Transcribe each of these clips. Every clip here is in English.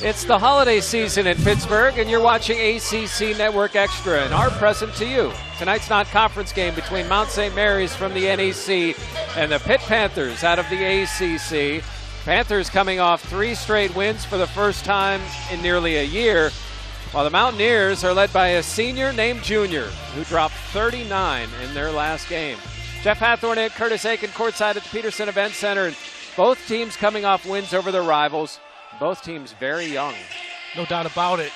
It's the holiday season in Pittsburgh, and you're watching ACC Network Extra, and our present to you. Tonight's non-conference game between Mount St. Mary's from the NEC and the Pitt Panthers out of the ACC. Panthers coming off 3 straight wins for the first time in nearly a year, while the Mountaineers are led by a senior named Junior, who dropped 39 in their llast game. Jeff Hathorn and Curtis Aiken courtside at the Peterson Event Center, and both teams coming off wins over their rivals. Both teams very young. No doubt about it.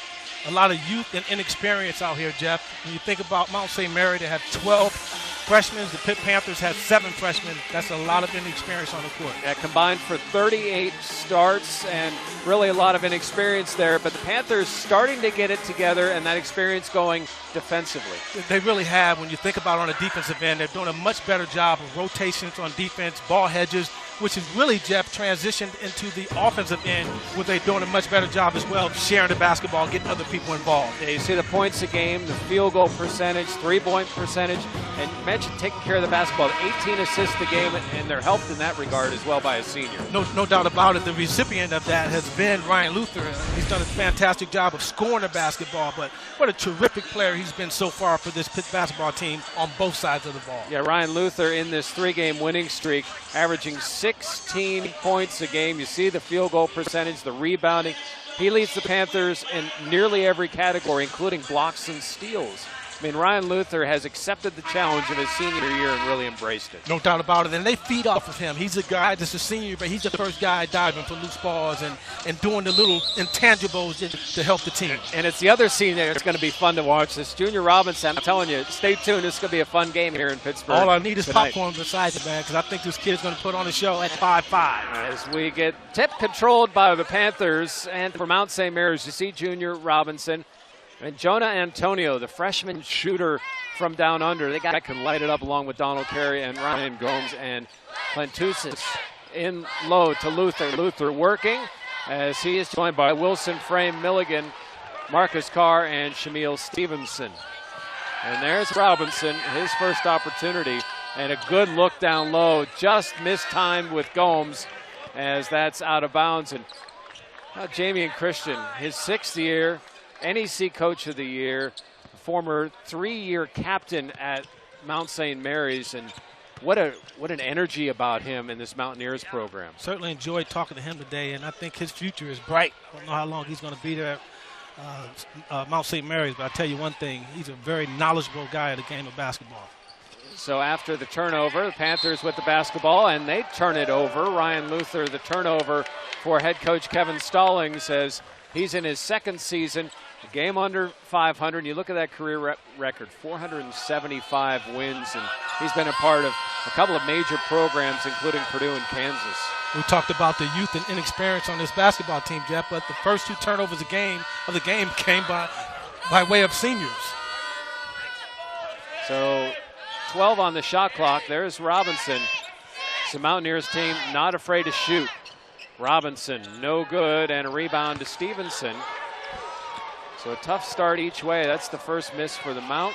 A lot of youth and inexperience out here, Jeff. When you think about Mount St. Mary, they had 12 freshmen. The Pitt Panthers had 7 freshmen. That's a lot of inexperience on the court. Yeah, combined for 38 starts and really a lot of inexperience there. But the Panthers starting to get it together and that experience going defensively. They really have. When you think about on the defensive end, they're doing a much better job of rotations on defense, ball hedges, which is really, Jeff, transitioned into the offensive end where they're doing a much better job as well, sharing the basketball, getting other people involved. Yeah, you see the points a game, the field goal percentage, 3-point percentage, and you mentioned taking care of the basketball. 18 assists a game, and they're helped in that regard as well by a senior. No doubt about it. The recipient of that has been Ryan Luther. He's done a fantastic job of scoring the basketball, but what a terrific player he's been so far for this Pitt basketball team on both sides of the ball. Yeah, Ryan Luther in this 3-game winning streak, averaging 16 points a game. You see the field goal percentage, the rebounding. He leads the Panthers in nearly every category, including blocks and steals. I mean, Ryan Luther has accepted the challenge of his senior year and really embraced it. No doubt about it. And they feed off of him. He's a guy that's a senior, but he's the first guy diving for loose balls and doing the little intangibles to help the team. And it's the other senior that's going to be fun to watch. This Junior Robinson, I'm telling you, stay tuned. This is going to be a fun game here in Pittsburgh. All I need is tonight. popcorn beside the man, because I think this kid's going to put on a show at 5-5. As we get tip controlled by the Panthers, and for Mount St. Mary's, you see Junior Robinson. And Jonah Antonio, the freshman shooter from down under, they got can light it up along with Donald Carey and Ryan Gomes and Plantusis in low to Luther. Luther working as he is joined by Wilson Frame Milligan, Marcus Carr, and Shamil Stevenson. And there's Robinson, his first opportunity, and a good look down low, just mistimed with Gomes as that's out of bounds. And Jamie and Christian, his 6th year, NEC Coach of the Year, former 3-year captain at Mount St. Mary's, and what an energy about him in this Mountaineers program. Certainly enjoyed talking to him today, and I think his future is bright. I don't know how long he's going to be there at Mount St. Mary's, but I'll tell you one thing, he's a very knowledgeable guy at the game of basketball. So after the turnover, the Panthers with the basketball, and they turn it over. Ryan Luther, the turnover for head coach Kevin Stallings, as he's in his 2nd season. A game under 500. You look at that career record, 475 wins, and he's been a part of a couple of major programs, including Purdue and Kansas. We talked about the youth and inexperience on this basketball team, Jeff, but the first 2 turnovers of the game came by way of seniors. So 12 on the shot clock. There's Robinson. It's the Mountaineers team not afraid to shoot. Robinson, no good, and a rebound to Stevenson. So a tough start each way. That's the first miss for the Mount.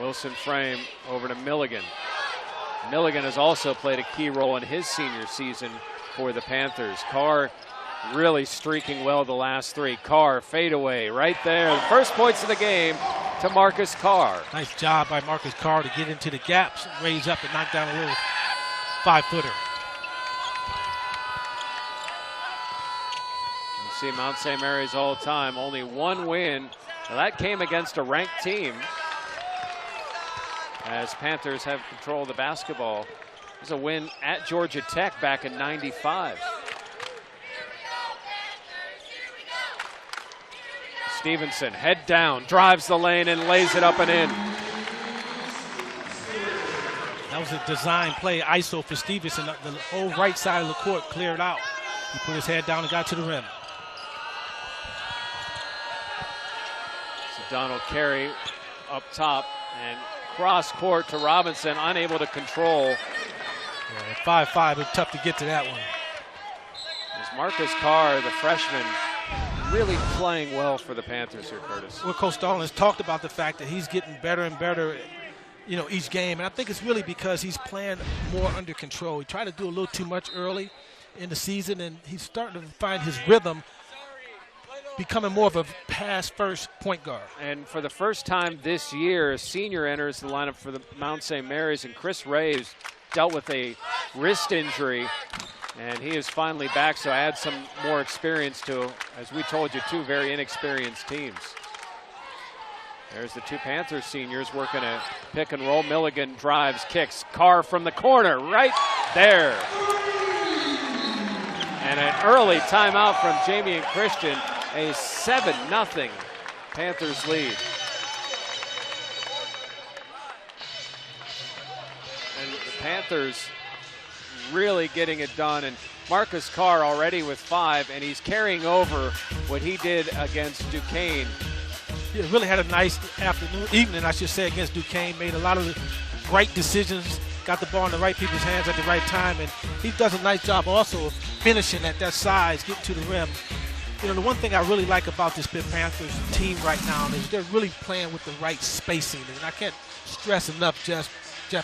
Wilson Frame over to Milligan. Milligan has also played a key role in his senior season for the Panthers. Carr really streaking well the last 3. Carr fadeaway right there. The first points of the game to Marcus Carr. Nice job by Marcus Carr to get into the gaps, raise up and knock down a little 5-footer. You see Mount St. Mary's all the time, only 1 win. Now that came against a ranked team as Panthers have control of the basketball. It was a win at Georgia Tech back in '95. Stevenson, head down, drives the lane and lays it up and in. That was a design play, ISO for Stevenson. The whole right side of the court cleared out. He put his head down and got to the rim. So Donald Carey up top and cross court to Robinson, unable to control. Yeah, 5-5, it's tough to get to that one. There's Marcus Carr, the freshman, really playing well for the Panthers here, Curtis. Well, Coach Stallings talked about the fact that he's getting better and better each game. And I think it's really because he's playing more under control. He tried to do a little too much early in the season, and he's starting to find his rhythm, becoming more of a pass-first point guard. And for the first time this year, a senior enters the lineup for the Mount St. Mary's, and Chris Ray's dealt with a wrist injury, and he is finally back, so add some more experience to, as we told you, two very inexperienced teams. There's the two Panthers seniors working a pick and roll. Milligan drives, kicks, Carr from the corner, right there. And an early timeout from Jamie and Christian, a 7-0 Panthers lead. And the Panthers really getting it done, and Marcus Carr already with 5, and he's carrying over what he did against Duquesne. He really had a nice evening, I should say, against Duquesne. Made a lot of the right decisions, got the ball in the right people's hands at the right time, and he does a nice job also of finishing at that size, getting to the rim. The one thing I really like about this Pitt Panthers team right now is they're really playing with the right spacing, and I can't stress enough, Jeff,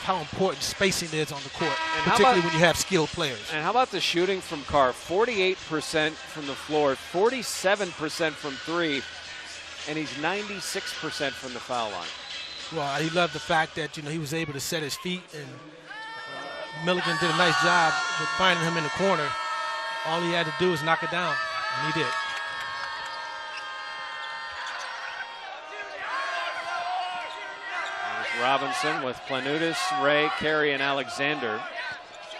how important spacing is on the court, and particularly when you have skilled players. And how about the shooting from Carr? 48% from the floor, 47% from 3, and he's 96% from the foul line. Well, he loved the fact that, he was able to set his feet, and Milligan did a nice job with finding him in the corner. All he had to do was knock it down, and he did. Robinson with Planutis, Ray, Carey, and Alexander.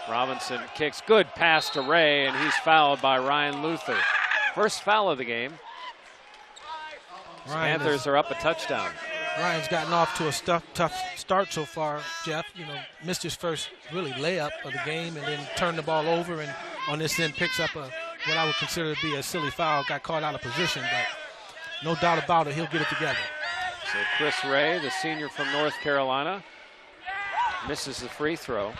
Robinson kicks, good pass to Ray, and he's fouled by Ryan Luther. First foul of the game. Panthers are up a touchdown. Ryan's gotten off to a tough start so far, Jeff. Missed his first really layup of the game, and then turned the ball over, and on this end picks up what I would consider to be a silly foul. Got caught out of position, but no doubt about it, he'll get it together. So Chris Ray, the senior from North Carolina, misses the free throw.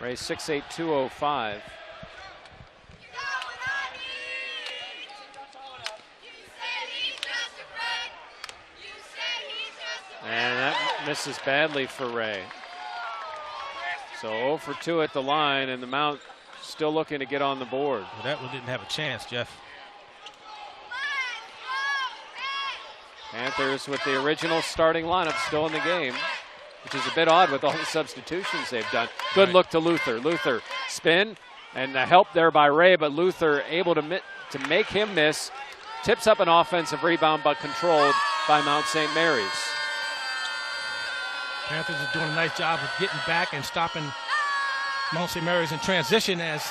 Ray 6'8", 205. And that misses badly for Ray. So 0 for 2 at the line, and the Mount still looking to get on the board. Well, that one didn't have a chance, Jeff. Panthers with the original starting lineup still in the game, which is a bit odd with all the substitutions they've done. Good look to Luther. Luther spin, and the help there by Ray, but Luther able to make him miss. Tips up an offensive rebound, but controlled by Mount St. Mary's. Panthers are doing a nice job of getting back and stopping Mount St. Mary's in transition, as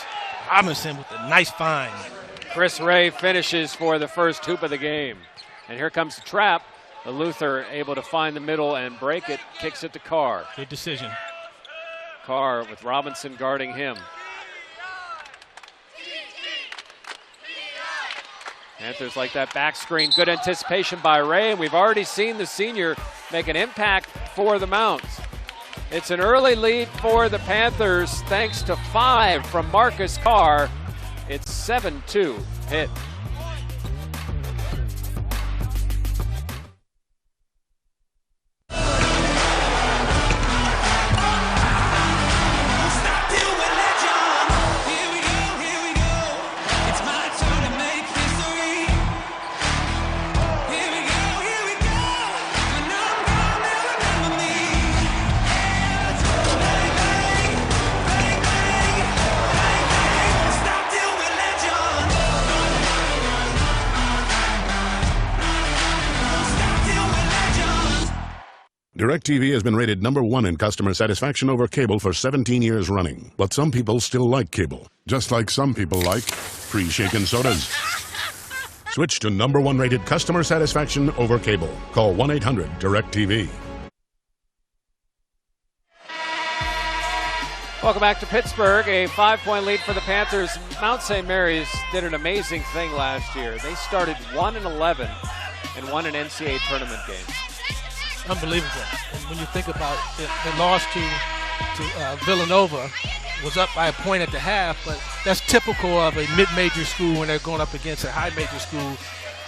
Robinson with a nice find. Chris Ray finishes for the first hoop of the game. And here comes the trap. The Luther able to find the middle and break it, kicks it to Carr. Good decision. Carr with Robinson guarding him. Panthers like that back screen. Good anticipation by Ray, and we've already seen the senior make an impact for the Mounts. It's an early lead for the Panthers thanks to 5 from Marcus Carr. It's 7-2 Pitt. DirecTV has been rated #1 in customer satisfaction over cable for 17 years running. But some people still like cable, just like some people like free shaken sodas. Switch to #1 rated customer satisfaction over cable. Call 1-800-DirecTV. Welcome back to Pittsburgh. A 5-point lead for the Panthers. Mount St. Mary's did an amazing thing last year. They started 1-11 and won an NCAA tournament game. Unbelievable. And when you think about it, the loss to Villanova was up by a point at the half, but that's typical of a mid-major school when they're going up against a high-major school.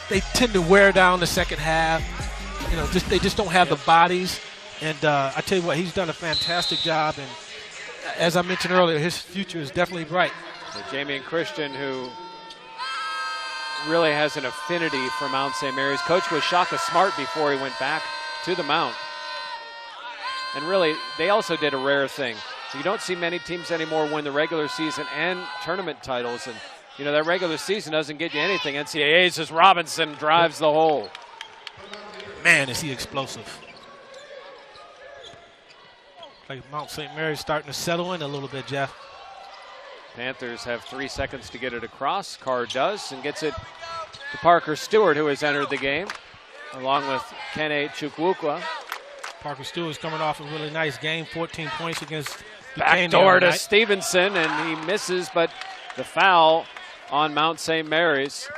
They tend to wear down the second half. They just don't have the bodies And I tell you what, he's done a fantastic job. And as I mentioned earlier, his future is definitely bright. So Jamie and Christian, who really has an affinity for Mount St. Mary's. Coach was Shaka Smart before he went back to the Mount. And really, they also did a rare thing. You don't see many teams anymore win the regular season and tournament titles. And, you know, that regular season doesn't get you anything. NCAA's as Robinson drives the hole. Man, is he explosive. Like Mount St. Mary's starting to settle in a little bit, Jeff. Panthers have 3 seconds to get it across. Carr does and gets it to Parker Stewart, who has entered the game, along with Kene Chukwukwa. Parker Stewart's coming off a really nice game, 14 points against Backdoor to Stevenson, and he misses, but the foul on Mount St. Mary's.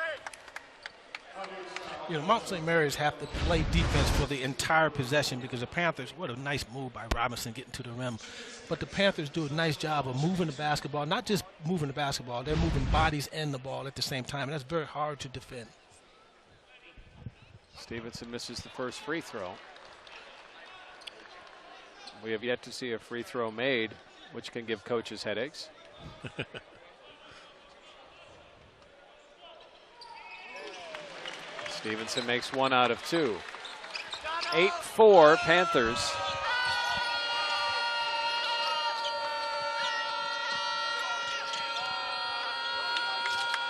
You know, Mount St. Mary's have to play defense for the entire possession because the Panthers, what a nice move by Robinson getting to the rim. But the Panthers do a nice job of moving the basketball, not just moving the basketball, they're moving bodies and the ball at the same time, and that's very hard to defend. Stevenson misses the first free throw. We have yet to see a free throw made, which can give coaches headaches. Stevenson makes 1 out of 2. 8-4 Panthers.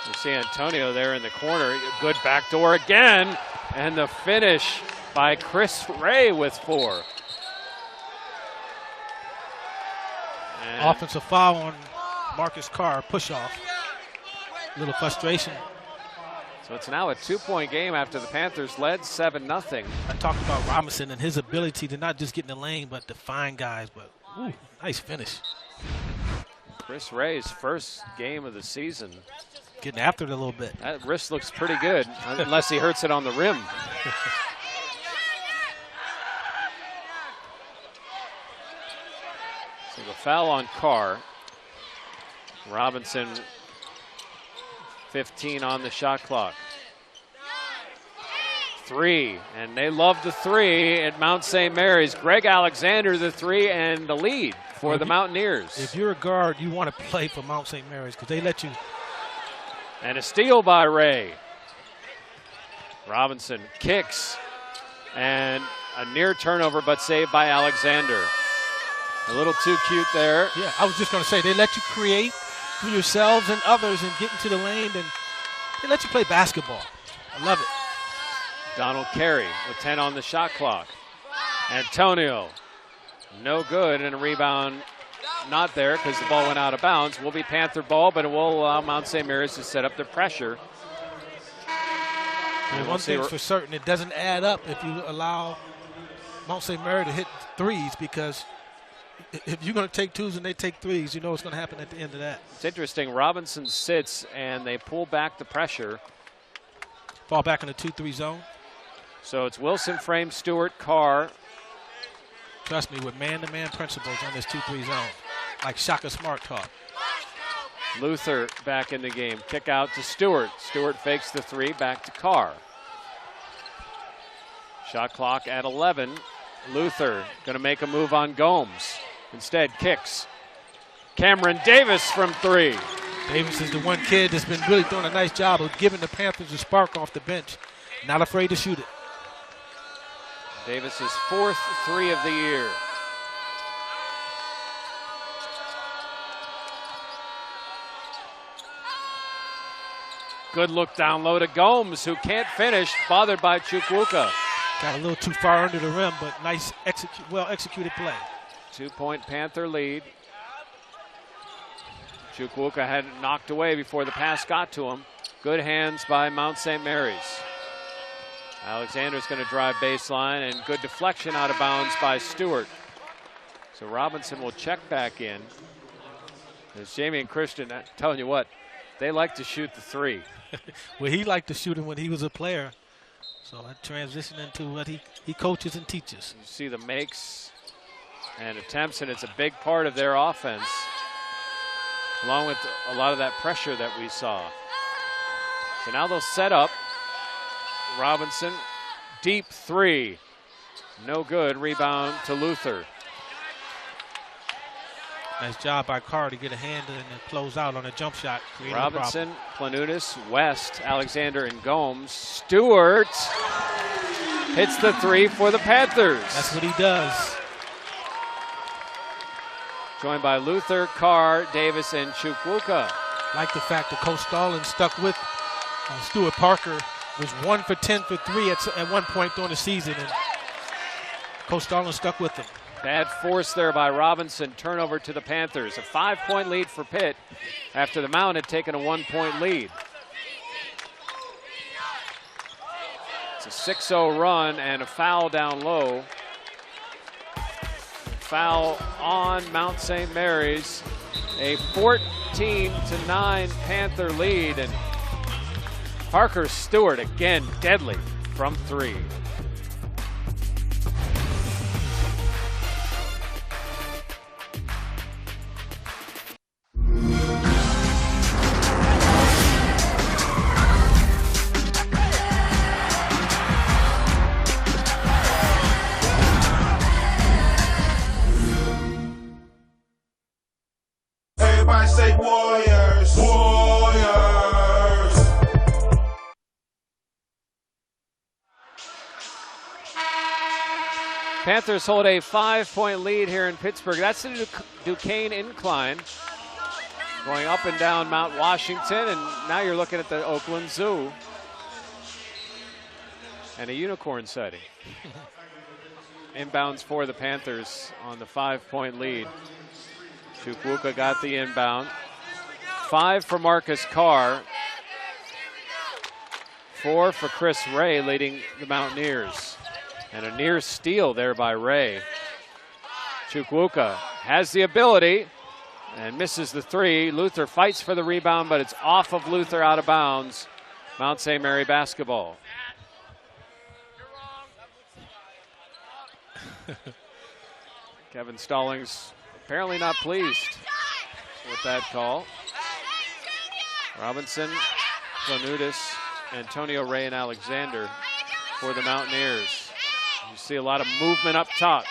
You see Antonio there in the corner. Good backdoor again. And the finish by Chris Ray with 4. And offensive foul on Marcus Carr, push off. A little frustration. so it's now a 2-point game after the Panthers led 7-0. I talked about Robinson and his ability to not just get in the lane, but to find guys. But ooh, nice finish. Chris Ray's first game of the season. Getting after it a little bit. That wrist looks pretty good, unless he hurts it on the rim. So the foul on Carr. Robinson, 15 on the shot clock. 3, and they love the 3 at Mount St. Mary's. Greg Alexander, the 3, and the lead for the Mountaineers. If you're a guard, you want to play for Mount St. Mary's because they let you. And a steal by Ray. Robinson kicks, and a near turnover, but saved by Alexander. A little too cute there. Yeah, I was just going to say, they let you create for yourselves and others and get into the lane, and they let you play basketball. I love it. Donald Carey with 10 on the shot clock. Antonio, no good, and a rebound not there because the ball went out of bounds. Will be Panther ball, but it will allow Mount St. Mary's to set up the pressure. And one thing's for certain, it doesn't add up if you allow Mount St. Mary to hit threes, because if you're going to take twos and they take threes, you know what's going to happen at the end of that. It's interesting. Robinson sits, and they pull back the pressure. Fall back in the 2-3 zone. So it's Wilson, Frame, Stewart, Carr. Trust me, with man-to-man principles on this 2-3 zone, like Shaka Smart taught. Luther back in the game. Kick out to Stewart. Stewart fakes the 3, back to Carr. Shot clock at 11. Luther going to make a move on Gomes. Instead, kicks. Cameron Davis from 3. Davis is the one kid that's been really doing a nice job of giving the Panthers a spark off the bench. Not afraid to shoot it. Davis's 4th 3 of the year. Good look down low to Gomes, who can't finish, bothered by Chukwuka. Got a little too far under the rim, but nice, well-executed play. 2-point Panther lead. Chukwuka had it knocked away before the pass got to him. Good hands by Mount St. Mary's. Alexander's going to drive baseline, and good deflection out of bounds by Stewart. So Robinson will check back in. As Jamie and Christian, I'm telling you what, they like to shoot the 3. Well, he liked to shoot him when he was a player. So that transitioned into what he coaches and teaches. You see the makes and attempts, and it's a big part of their offense, along with a lot of that pressure that we saw. So now they'll set up. Robinson, deep 3. No good. Rebound to Luther. Nice job by Carr to get a hand and close out on a jump shot. Robinson, Planutis, West, Alexander, and Gomes. Stewart hits the three for the Panthers. That's what he does. Joined by Luther, Carr, Davis, and Chukwuka. Like the fact that Coach Stallings stuck with Stuart Parker, was 1 for 10 for 3 at one point during the season, and Coach Stallings stuck with him. Bad force there by Robinson. Turnover to the Panthers. A 5-point lead for Pitt after the Mount had taken a 1-point lead. It's a 6-0 run and a foul down low. Foul on Mount St. Mary's. A 14-9 Panther lead, and Parker Stewart again deadly from three. Everybody say Warriors, Warriors. Panthers hold a 5-point lead here in Pittsburgh. That's the Duquesne incline. Going up and down Mount Washington, and now you're looking at the Oakland Zoo. And a unicorn sighting. Inbounds for the Panthers on the 5-point lead. Chukwuka got the inbound. 5 for Marcus Carr. 4 for Chris Ray, leading the Mountaineers. And a near steal there by Ray. Chukwuka has the ability and misses the three. Luther fights for the rebound, but it's off of Luther, out of bounds. Mount St. Mary basketball. Kevin Stallings apparently not pleased with that call. Robinson, Planutis, Antonio, Ray, and Alexander for the Mountaineers. You see a lot of movement up top.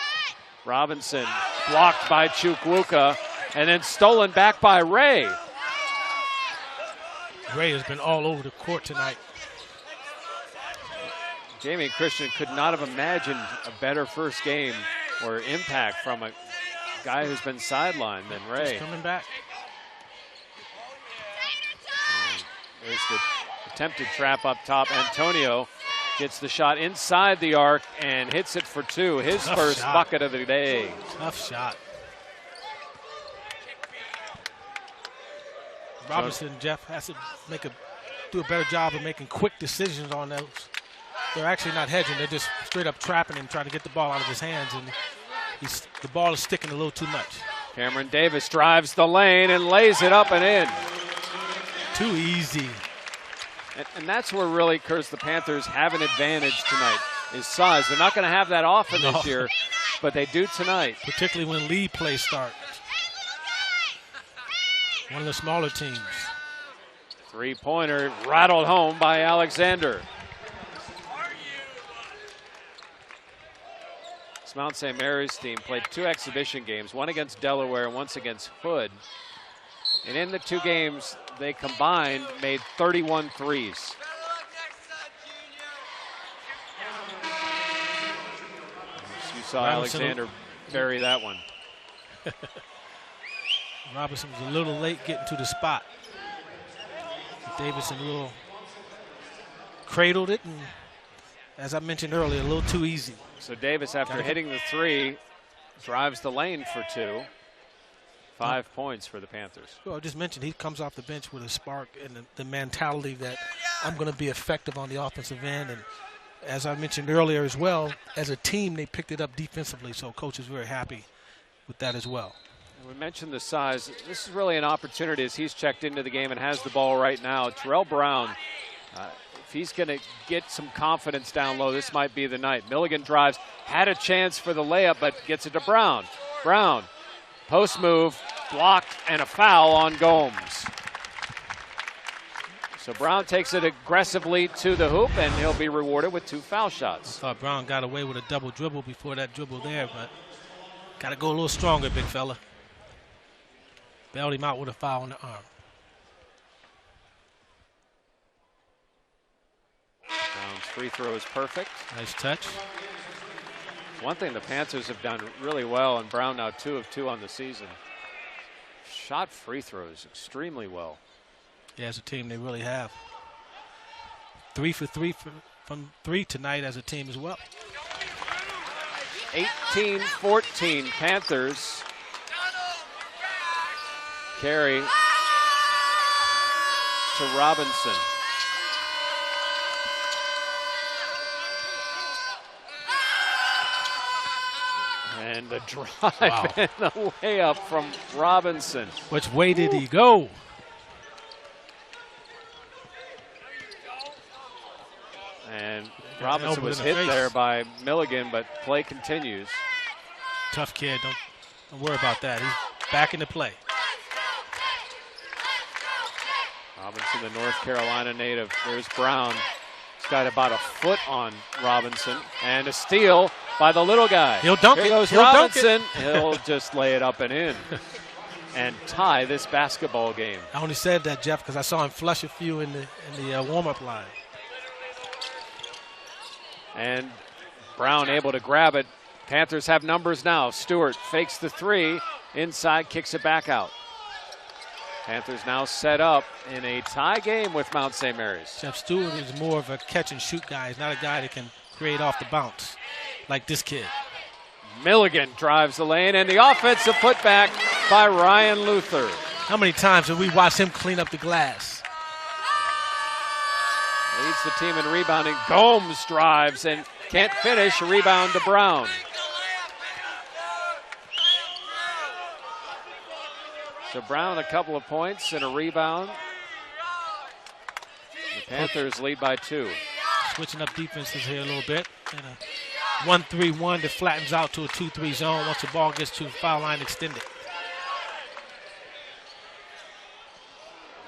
Robinson blocked by Chukwuka and then stolen back by Ray. Ray has been all over the court tonight. Jamie and Christian could not have imagined a better first game or impact from a guy who's been sidelined than Ray. Just coming back. There's the attempted trap up top. Antonio gets the shot inside the arc and hits it for two. His Tough first shot. bucket of the day. Tough shot. Robinson, Jeff, has to do a better job of making quick decisions on those. They're actually not hedging. They're just straight up trapping him, trying to get the ball out of his hands, and the ball is sticking a little too much. Cameron Davis drives the lane and lays it up and in. Too easy. And that's where really, Curtis, the Panthers have an advantage tonight, is size. They're not going to have that often this year, but they do tonight. Particularly when league play starts. One of the smaller teams. Three-pointer rattled home by Alexander. This Mount St. Mary's team played 2 exhibition games, one against Delaware and once against Hood. And in the 2 games, they combined made 31 threes. You saw Alexander bury that one. Robinson was a little late getting to the spot. Davidson a little cradled it, and as I mentioned earlier, a little too easy. So Davis, after hitting the 3, drives the lane for 2. 5 points for the Panthers. Well, I just mentioned he comes off the bench with a spark and the mentality that I'm going to be effective on the offensive end. And as I mentioned earlier as well, as a team, they picked it up defensively, so coach is very happy with that as well. We mentioned the size. This is really an opportunity as he's checked into the game and has the ball right now. Terrell Brown, if he's going to get some confidence down low, this might be the night. Milligan drives, had a chance for the layup, but gets it to Brown. Brown, post move, blocked, and a foul on Gomes. So Brown takes it aggressively to the hoop, and he'll be rewarded with 2 foul shots. I thought Brown got away with a double dribble before that dribble there, but got to go a little stronger, big fella. Bailed him out with a foul on the arm. Brown's free throw is perfect. Nice touch. One thing the Panthers have done really well, and Brown now 2 of 2 on the season. Shot free throws extremely well. Yeah, as a team, they really have. 3 for 3 from 3 tonight as a team as well. 18-14 Panthers. Carry to Robinson. And the drive and the layup from Robinson. Which way did he go? And Robinson was hit there by Milligan, but play continues. Tough kid. Don't worry about that. He's back into play. Robinson, the North Carolina native. There's Brown. He's got about a foot on Robinson. And a steal by the little guy. He'll dunk it. Here goes He'll Robinson. dunk it. He'll just lay it up and in and tie this basketball game. I only said that, Jeff, because I saw him flush a few in the warm-up line. And Brown able to grab it. Panthers have numbers now. Stewart fakes the 3. Inside, kicks it back out. Panthers now set up in a tie game with Mount St. Mary's. Jeff Stewart is more of a catch-and-shoot guy. He's not a guy that can create off the bounce like this kid. Milligan drives the lane, and the offensive putback by Ryan Luther. How many times have we watched him clean up the glass? Leads the team in rebounding. Gomes drives and can't finish. Rebound to Brown. So Brown a couple of points and a rebound. The Panthers lead by 2. Switching up defenses here a little bit. And a 1-3-1 that flattens out to a 2-3 zone once the ball gets to the foul line extended.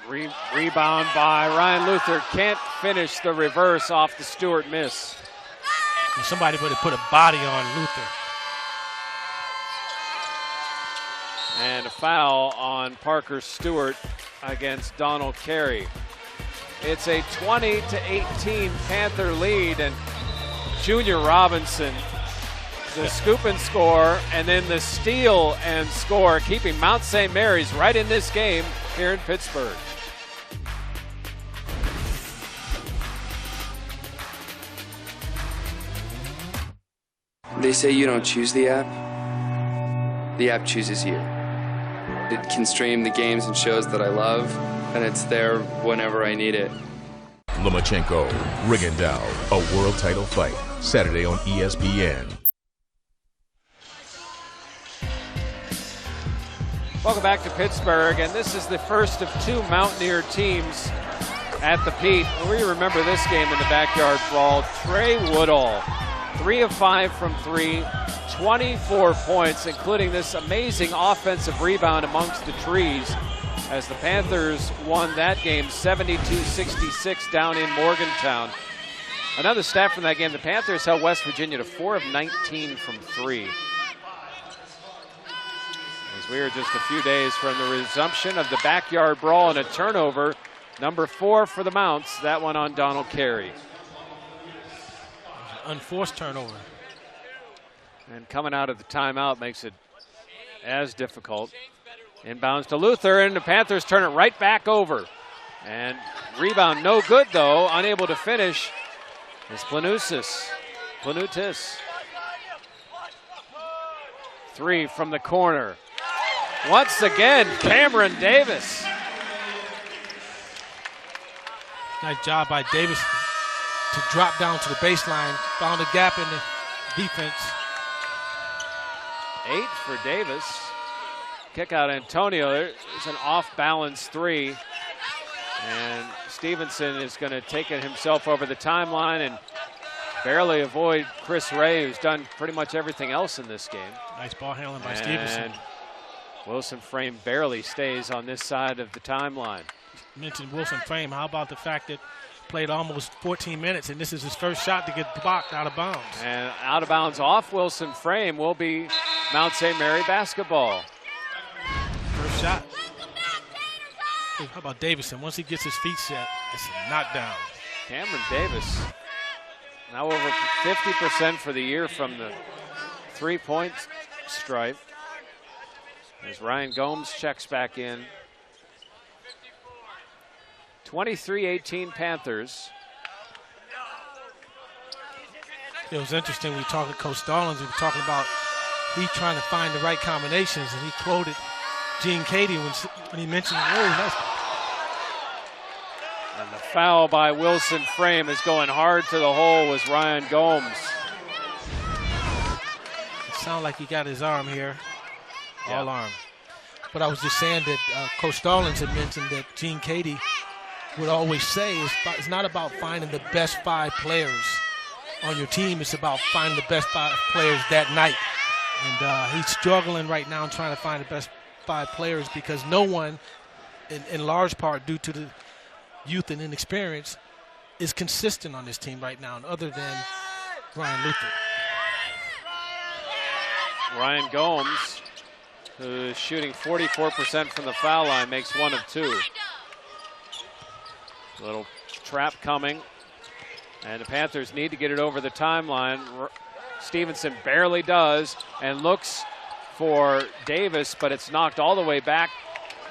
Rebound by Ryan Luther. Can't finish the reverse off the Stewart miss. And somebody would have put a body on Luther. And a foul on Parker Stewart against Donald Carey. It's a 20-18 Panther lead, and Junior Robinson, the scoop and score, and then the steal and score, keeping Mount St. Mary's right in this game here in Pittsburgh. They say you don't choose the app. The app chooses you. It can stream the games and shows that I love, and it's there whenever I need it. Lomachenko, Rigondeaux, a world title fight, Saturday on ESPN. Welcome back to Pittsburgh, and this is the first of 2 Mountaineer teams at the Pitt. We remember this game in the backyard brawl. Trey Woodall, 3 of 5 from 3, 24 points, including this amazing offensive rebound amongst the trees as the Panthers won that game 72-66 down in Morgantown. Another stat from that game, the Panthers held West Virginia to 4 of 19 from 3. As we are just a few days from the resumption of the backyard brawl and a turnover, number 4 for the Mounts, that one on Donald Carey. Unforced turnover. And coming out of the timeout makes it as difficult. Inbounds to Luther, and the Panthers turn it right back over. And rebound no good, though. Unable to finish is Planutis. 3 from the corner. Once again, Cameron Davis. Nice job by Davis to drop down to the baseline. Found a gap in the defense. 8 for Davis. Kick out Antonio. There's an off-balance 3. And Stevenson is going to take it himself over the timeline and barely avoid Chris Ray, who's done pretty much everything else in this game. Nice ball handling by Stevenson. Wilson Frame barely stays on this side of the timeline. mentioned Wilson Frame. How about the fact that played almost 14 minutes, and this is his first shot to get blocked out of bounds. And out of bounds off Wilson Frame will be Mount St. Mary basketball. First shot. How about Davison? Once he gets his feet set, it's a knockdown. Cameron Davis now over 50% for the year from the three-point stripe. As Ryan Gomes checks back in. 23-18 Panthers. It was interesting. We talked to Coach Stallings. We were talking about he trying to find the right combinations, and he quoted Gene Cady when he mentioned, "Whoa, and the foul by Wilson Frame is going hard to the hole was Ryan Gomes. It sounded like he got his arm here, all Yeah. arm." But I was just saying that Coach Stallings had mentioned that Gene Cady would always say it's not about finding the best 5 players on your team. It's about finding the best 5 players that night. And he's struggling right now trying to find the best 5 players because no one, in large part due to the youth and inexperience, is consistent on this team right now, other than Ryan Luther. Ryan Gomes, who's shooting 44% from the foul line, makes 1 of 2. Little trap coming, and the Panthers need to get it over the timeline. Stevenson barely does and looks for Davis, but it's knocked all the way back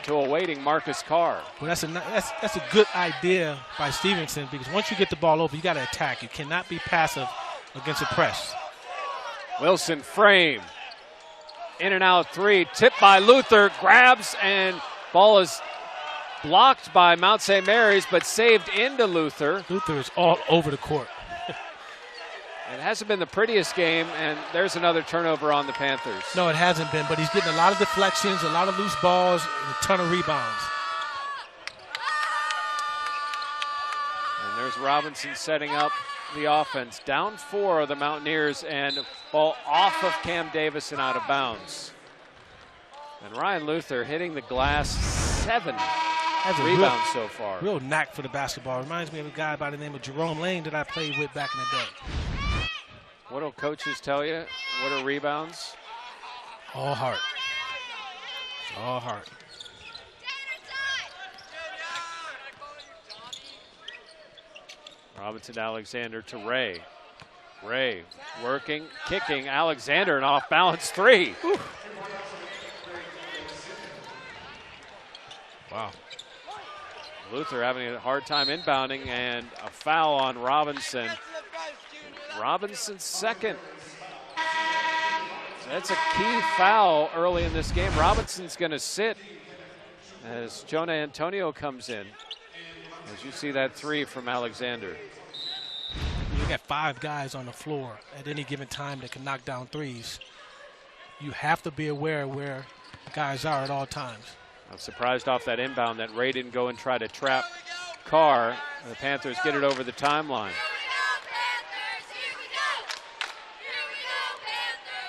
to a waiting Marcus Carr. Well, that's a good idea by Stevenson, because once you get the ball over, you got to attack. You cannot be passive against a press. Wilson Frame, in and out 3, tipped by Luther, grabs, and ball is blocked by Mount St. Mary's, but saved into Luther. Luther is all over the court. It hasn't been the prettiest game, and there's another turnover on the Panthers. No, it hasn't been, but he's getting a lot of deflections, a lot of loose balls, and a ton of rebounds. And there's Robinson setting up the offense. Down 4 of the Mountaineers, and ball off of Cam Davis and out of bounds. And Ryan Luther hitting the glass 7 rebounds so far. Real knack for the basketball. Reminds me of a guy by the name of Jerome Lane that I played with back in the day. What do coaches tell you? What are rebounds? All heart. All heart. Robinson Alexander to Ray. Ray working, kicking, Alexander, an off-balance 3. Whew. Wow. Luther having a hard time inbounding, and a foul on Robinson. Robinson's second. That's a key foul early in this game. Robinson's going to sit as Jonah Antonio comes in. As you see that 3 from Alexander. You got 5 guys on the floor at any given time that can knock down threes. You have to be aware where guys are at all times. I'm surprised off that inbound that Ray didn't go and try to trap Carr. The Panthers get it over the timeline.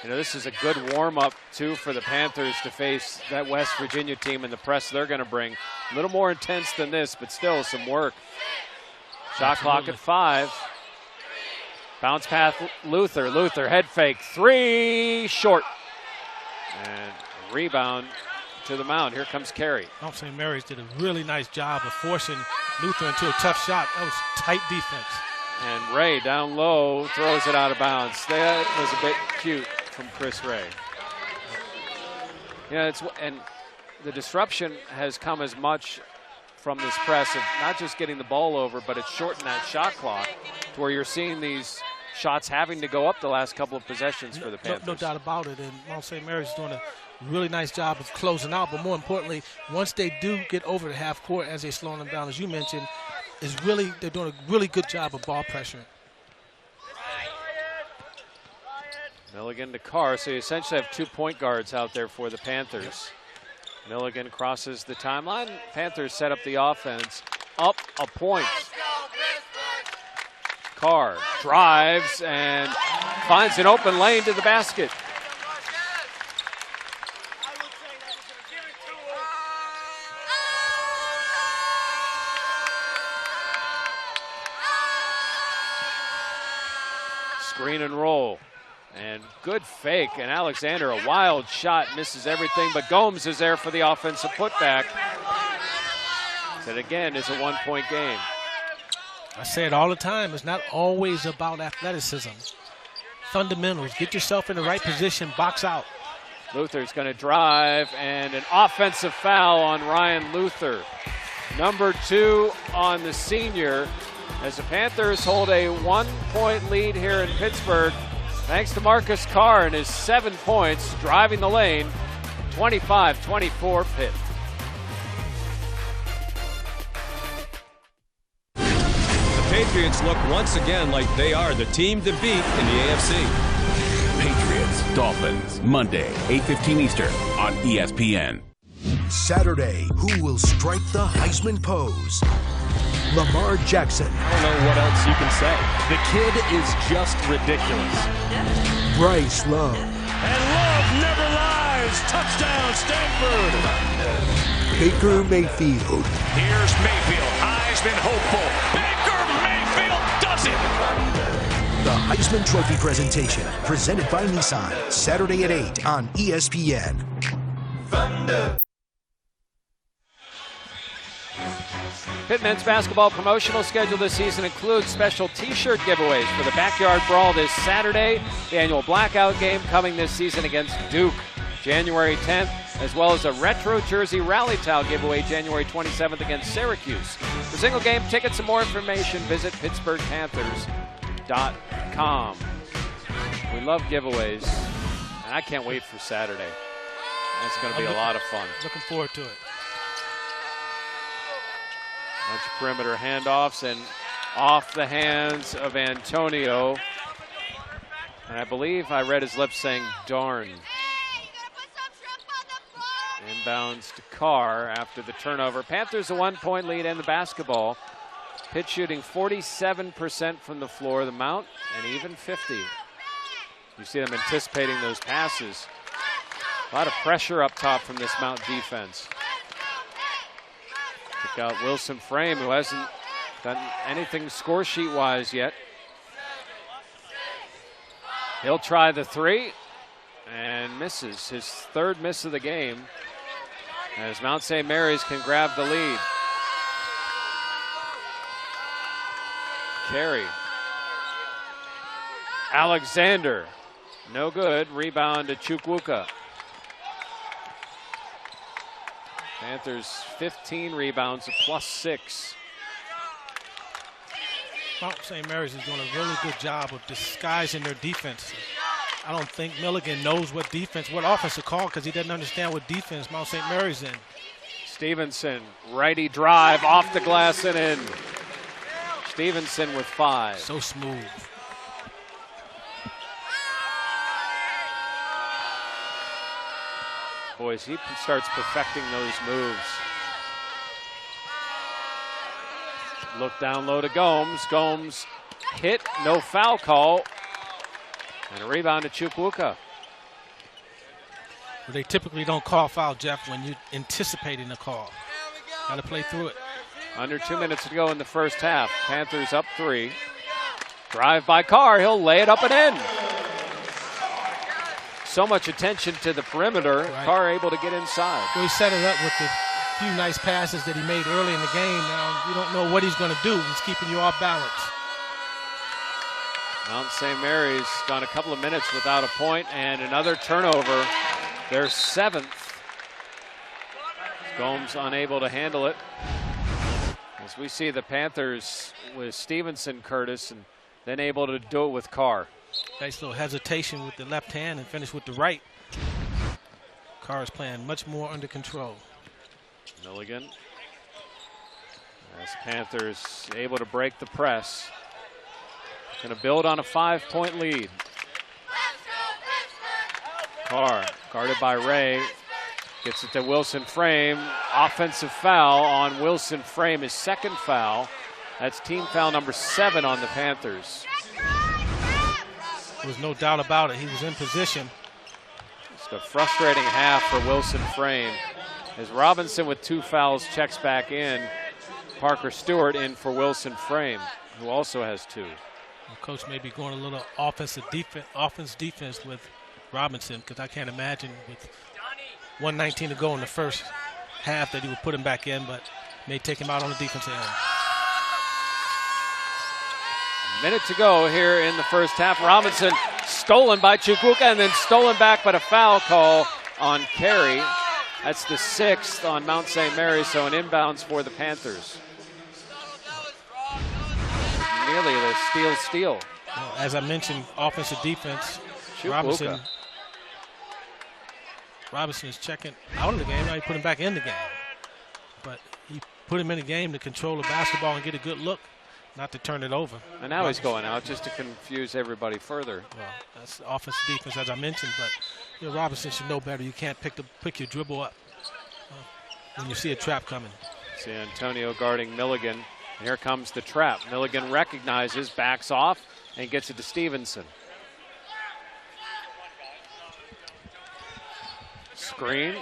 You know, this is a good warm-up, too, for the Panthers to face that West Virginia team and the press they're going to bring. A little more intense than this, but still some work. Shot clock at 5. Bounce pass, Luther. Luther, head fake. 3, short. And rebound to the mound. Here comes Carey. Mount St. Mary's did a really nice job of forcing Luther into a tough shot. That was tight defense. And Ray down low throws it out of bounds. That was a bit cute from Chris Ray. Yeah, and the disruption has come as much from this press of not just getting the ball over, but it's shortened that shot clock to where you're seeing these shots having to go up the last couple of possessions for the Panthers. No doubt about it. And Mount St. Mary's is doing a really nice job of closing out. But more importantly, once they do get over the half court, as they're slowing them down, as you mentioned, they're doing a really good job of ball pressuring. Milligan to Carr, so you essentially have 2 point guards out there for the Panthers. Milligan crosses the timeline. Panthers set up the offense. Up a point. Carr drives and finds an open lane to the basket. Screen and roll. And good fake. And Alexander, a wild shot, misses everything. But Gomes is there for the offensive putback. That again is a 1-point game. I say it all the time. It's not always about athleticism. Fundamentals. Get yourself in the right position. Box out. Luther's going to drive, and an offensive foul on Ryan Luther. Number 2 on the senior, as the Panthers hold a 1-point lead here in Pittsburgh, thanks to Marcus Carr and his 7 points, driving the lane, 25-24 Pitt. The Patriots look once again like they are the team to beat in the AFC. Patriots, Dolphins, Monday, 8:15 Eastern on ESPN. Saturday, who will strike the Heisman pose? Lamar Jackson. I don't know what else you can say. The kid is just ridiculous. Bryce Love. And Love never lies. Touchdown, Stanford. Baker Mayfield. Here's Mayfield, Heisman hopeful. Baker Mayfield does it. The Heisman Trophy presentation, presented by Nissan, Saturday at 8 on ESPN. Thunder. Pitt men's basketball promotional schedule this season includes special T-shirt giveaways for the Backyard Brawl this Saturday, the annual blackout game coming this season against Duke, January 10th, as well as a retro jersey rally towel giveaway January 27th against Syracuse. For single game tickets and more information, visit PittsburghPanthers.com. We love giveaways, and I can't wait for Saturday. It's going to be a lot of fun. Looking forward to it. Bunch of perimeter handoffs and off the hands of Antonio. And I believe I read his lips saying, darn. Inbounds to Carr after the turnover. Panthers a 1-point lead and the basketball. Pitt shooting 47% from the floor, the Mount, and even 50. You see them anticipating those passes. A lot of pressure up top from this Mount defense. Kick out Wilson Frame, who hasn't done anything score sheet wise yet. He'll try the 3 and misses, his 3rd miss of the game, as Mount St. Mary's can grab the lead. Carey. Alexander, no good. Rebound to Chukwuka. Panthers 15 rebounds, a +6. Mount St. Mary's is doing a really good job of disguising their defense. I don't think Milligan knows what offense to call, because he doesn't understand what defense Mount St. Mary's in. Stevenson, righty drive, off the glass and in. Stevenson with 5. So smooth. Boys, he starts perfecting those moves. Look down low to Gomes. Gomes hit, no foul call. And a rebound to Chukwuka. They typically don't call foul, Jeff, when you're anticipating a call. Got to play through it. Under 2 minutes to go in the first half. Panthers up 3. Drive by Carr. He'll lay it up and in. So much attention to the perimeter. Right. Carr able to get inside. Well, he set it up with the few nice passes that he made early in the game. Now you don't know what he's going to do. He's keeping you off balance. Mount St. Mary's gone a couple of minutes without a point, and another turnover. Their 7th. Gomes unable to handle it. As we see the Panthers with Stevenson, Curtis, and then able to do it with Carr. Nice little hesitation with the left hand and finish with the right. Carr is playing much more under control. Milligan. As Panthers able to break the press. Going to build on a 5-point lead. Carr guarded by Ray. Gets it to Wilson Frame. Offensive foul on Wilson Frame, his 2nd foul. That's team foul number 7 on the Panthers. There was no doubt about it. He was in position. Just a frustrating half for Wilson Frame. As Robinson with 2 fouls checks back in. Parker Stewart in for Wilson Frame, who also has 2. Coach may be going a little offense defense with Robinson, because I can't imagine with 1:19 to go in the first half that he would put him back in, but may take him out on the defensive end. Minute to go here in the first half. Robinson stolen by Chukwuka and then stolen back, but a foul call on Carey. That's the 6th on Mount St. Mary's, so an inbounds for the Panthers. Nearly the steal. Well, as I mentioned, offensive defense. Chukwuka. Robinson is checking out of the game. Now he put him back in the game. But he put him in the game to control the basketball and get a good look, not to turn it over. And now he's going out just to confuse everybody further. Well, that's offensive defense, as I mentioned, but Robinson should know better. You can't pick your dribble up when you see a trap coming. See Antonio guarding Milligan. And here comes the trap. Milligan recognizes, backs off, and gets it to Stevenson. Screen.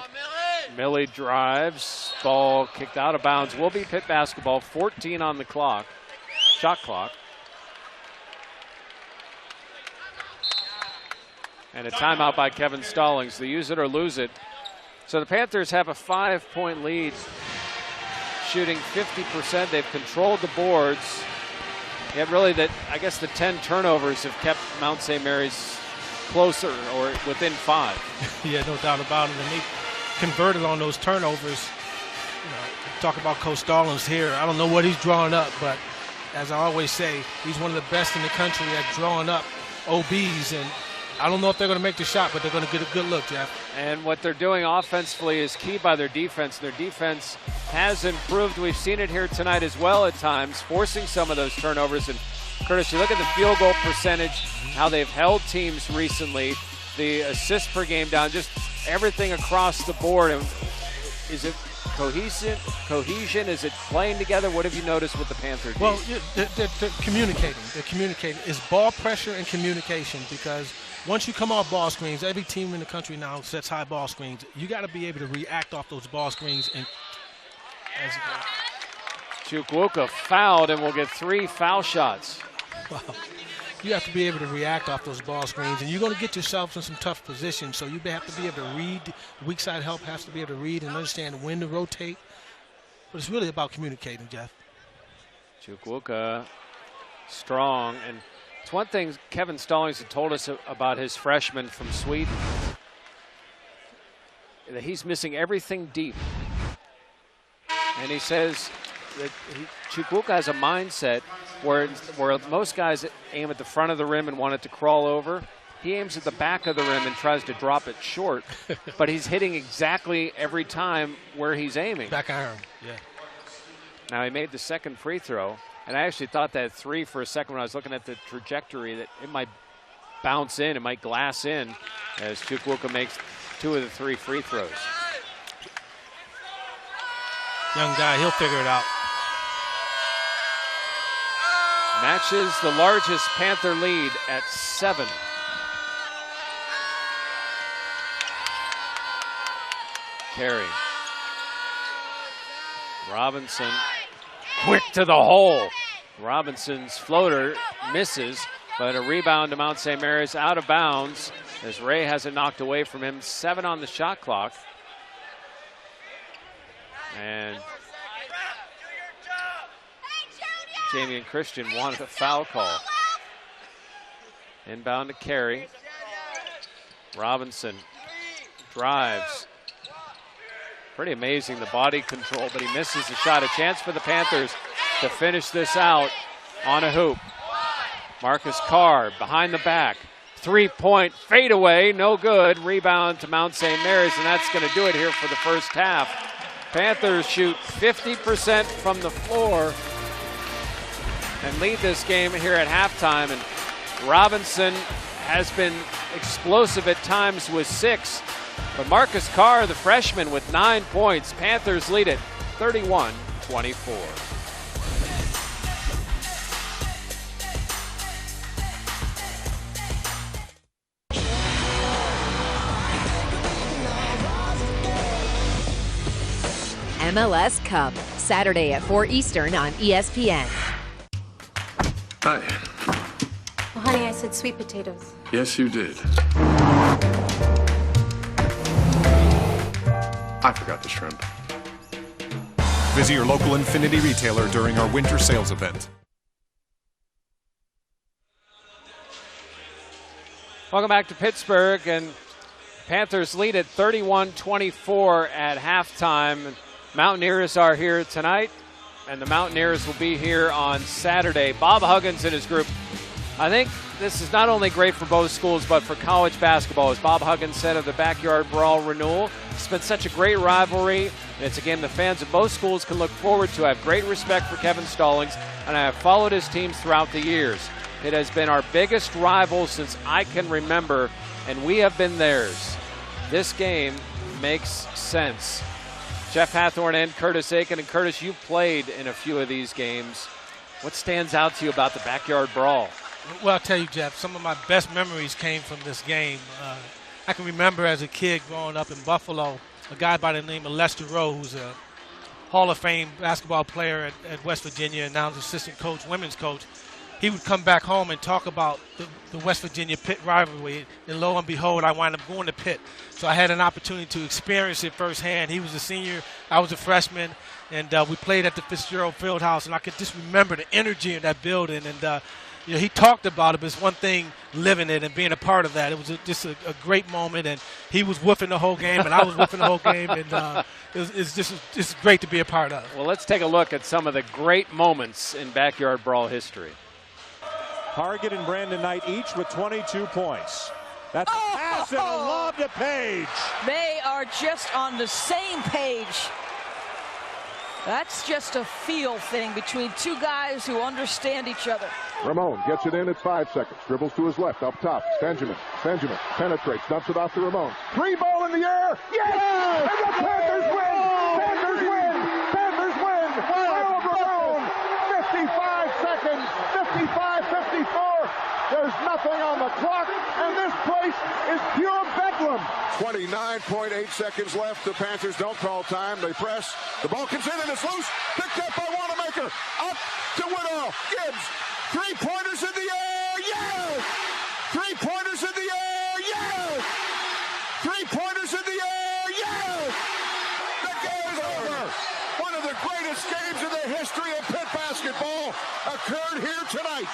Millie drives. Ball kicked out of bounds. Will be Pitt basketball. 14 on the clock. Shot clock. And a timeout by Kevin Stallings. They use it or lose it. So the Panthers have a 5-point lead, shooting 50%. They've controlled the boards. Yet really I guess the 10 turnovers have kept Mount St. Mary's closer or within 5. Yeah, no doubt about it. And they converted on those turnovers. Talk about Coach Stallings here. I don't know what he's drawing up, but as I always say, he's one of the best in the country at drawing up OBs, and I don't know if they're going to make the shot, but they're going to get a good look, Jeff. And what they're doing offensively is key by their defense. Their defense has improved. We've seen it here tonight as well at times, forcing some of those turnovers. And Curtis, you look at the field goal percentage, how they've held teams recently, the assists per game down, just everything across the board. And is it cohesion? Is it playing together? What have you noticed with the Panthers? Well, they're communicating. They're communicating. It's ball pressure and communication, because once you come off ball screens, every team in the country now sets high ball screens. You got to be able to react off those ball screens. And Chukwuka fouled and will get 3 foul shots. Wow. You have to be able to react off those ball screens, and you're going to get yourself in some tough positions. So you have to be able to read. Weak side help has to be able to read and understand when to rotate. But it's really about communicating, Jeff. Chukwuka strong, and it's one thing Kevin Stallings had told us about his freshman from Sweden, that he's missing everything deep. And he says that Chukwuka has a mindset where most guys aim at the front of the rim and want it to crawl over. He aims at the back of the rim and tries to drop it short, but he's hitting exactly every time where he's aiming. Back iron, yeah. Now he made the second free throw, and I actually thought that 3 for a second when I was looking at the trajectory, that it might bounce in, it might glass in, as Chukwuka makes 2 of the 3 free throws. Young guy, he'll figure it out. Matches the largest Panther lead at 7. Carey. Robinson, quick to the hole. Robinson's floater misses, but a rebound to Mount St. Mary's, out of bounds, as Ray has it knocked away from him. 7 on the shot clock. And Jamie and Christian wanted a foul call. Inbound to Carey. Robinson drives. Pretty amazing, the body control, but he misses the shot. A chance for the Panthers to finish this out on a hoop. Marcus Carr behind the back. 3-point fadeaway, no good. Rebound to Mount St. Mary's, and that's going to do it here for the first half. Panthers shoot 50% from the floor and lead this game here at halftime. And Robinson has been explosive at times with 6. But Marcus Carr, the freshman, with 9 points. Panthers lead it 31-24. MLS Cup, Saturday at 4 Eastern on ESPN. Hi, Honey, I said sweet potatoes. Yes, you did. I forgot the shrimp. Visit your local Infinity retailer during our winter sales event. Welcome back to Pittsburgh, and Panthers lead at 31-24 at halftime. Mountaineers are here tonight, and the Mountaineers will be here on Saturday. Bob Huggins and his group. I think this is not only great for both schools, but for college basketball. As Bob Huggins said of the Backyard Brawl renewal, it's been such a great rivalry, and it's a game the fans of both schools can look forward to. I have great respect for Kevin Stallings, and I have followed his teams throughout the years. It has been our biggest rival since I can remember, and we have been theirs. This game makes sense. Jeff Hathorn and Curtis Aiken. And Curtis, you played in a few of these games. What stands out to you about the Backyard Brawl? Well, I'll tell you, Jeff, some of my best memories came from this game. I can remember as a kid growing up in Buffalo, a guy by the name of Lester Rowe, who's a Hall of Fame basketball player at West Virginia and now is assistant coach, women's coach. He would come back home and talk about the West Virginia-Pitt rivalry, and lo and behold, I wound up going to Pitt. So I had an opportunity to experience it firsthand. He was a senior, I was a freshman, and we played at the Fitzgerald Fieldhouse, and I could just remember the energy in that building. And he talked about it, but it's one thing living it and being a part of that. It was just a great moment, and he was woofing the whole game, and I was woofing the whole game, and it's just great to be a part of. Well, let's take a look at some of the great moments in Backyard Brawl history. Hargett and Brandon Knight each with 22 points. That's a pass and a lob to Page. They are just on the same page. That's just a feel thing between two guys who understand each other. Ramon gets it in at 5 seconds. Dribbles to his left, up top. Benjamin penetrates, dumps it off to Ramon. 3 ball in the air. Yes! And the Panthers win! Panthers win! Panthers win! Harold Ramon! 55 seconds. 55-54. There's nothing on the clock, and this place is pure bedlam. 29.8 seconds left. The Panthers don't call time. They press. The ball comes in and it's loose. Picked up by Wanamaker. Up to Woodall. Gibbs. 3-pointers in the air. Yes! 3-pointers in the air. Yes! 3-pointers in the air. Yes! The game is over. One of the greatest games in the history of Pitt basketball occurred here tonight.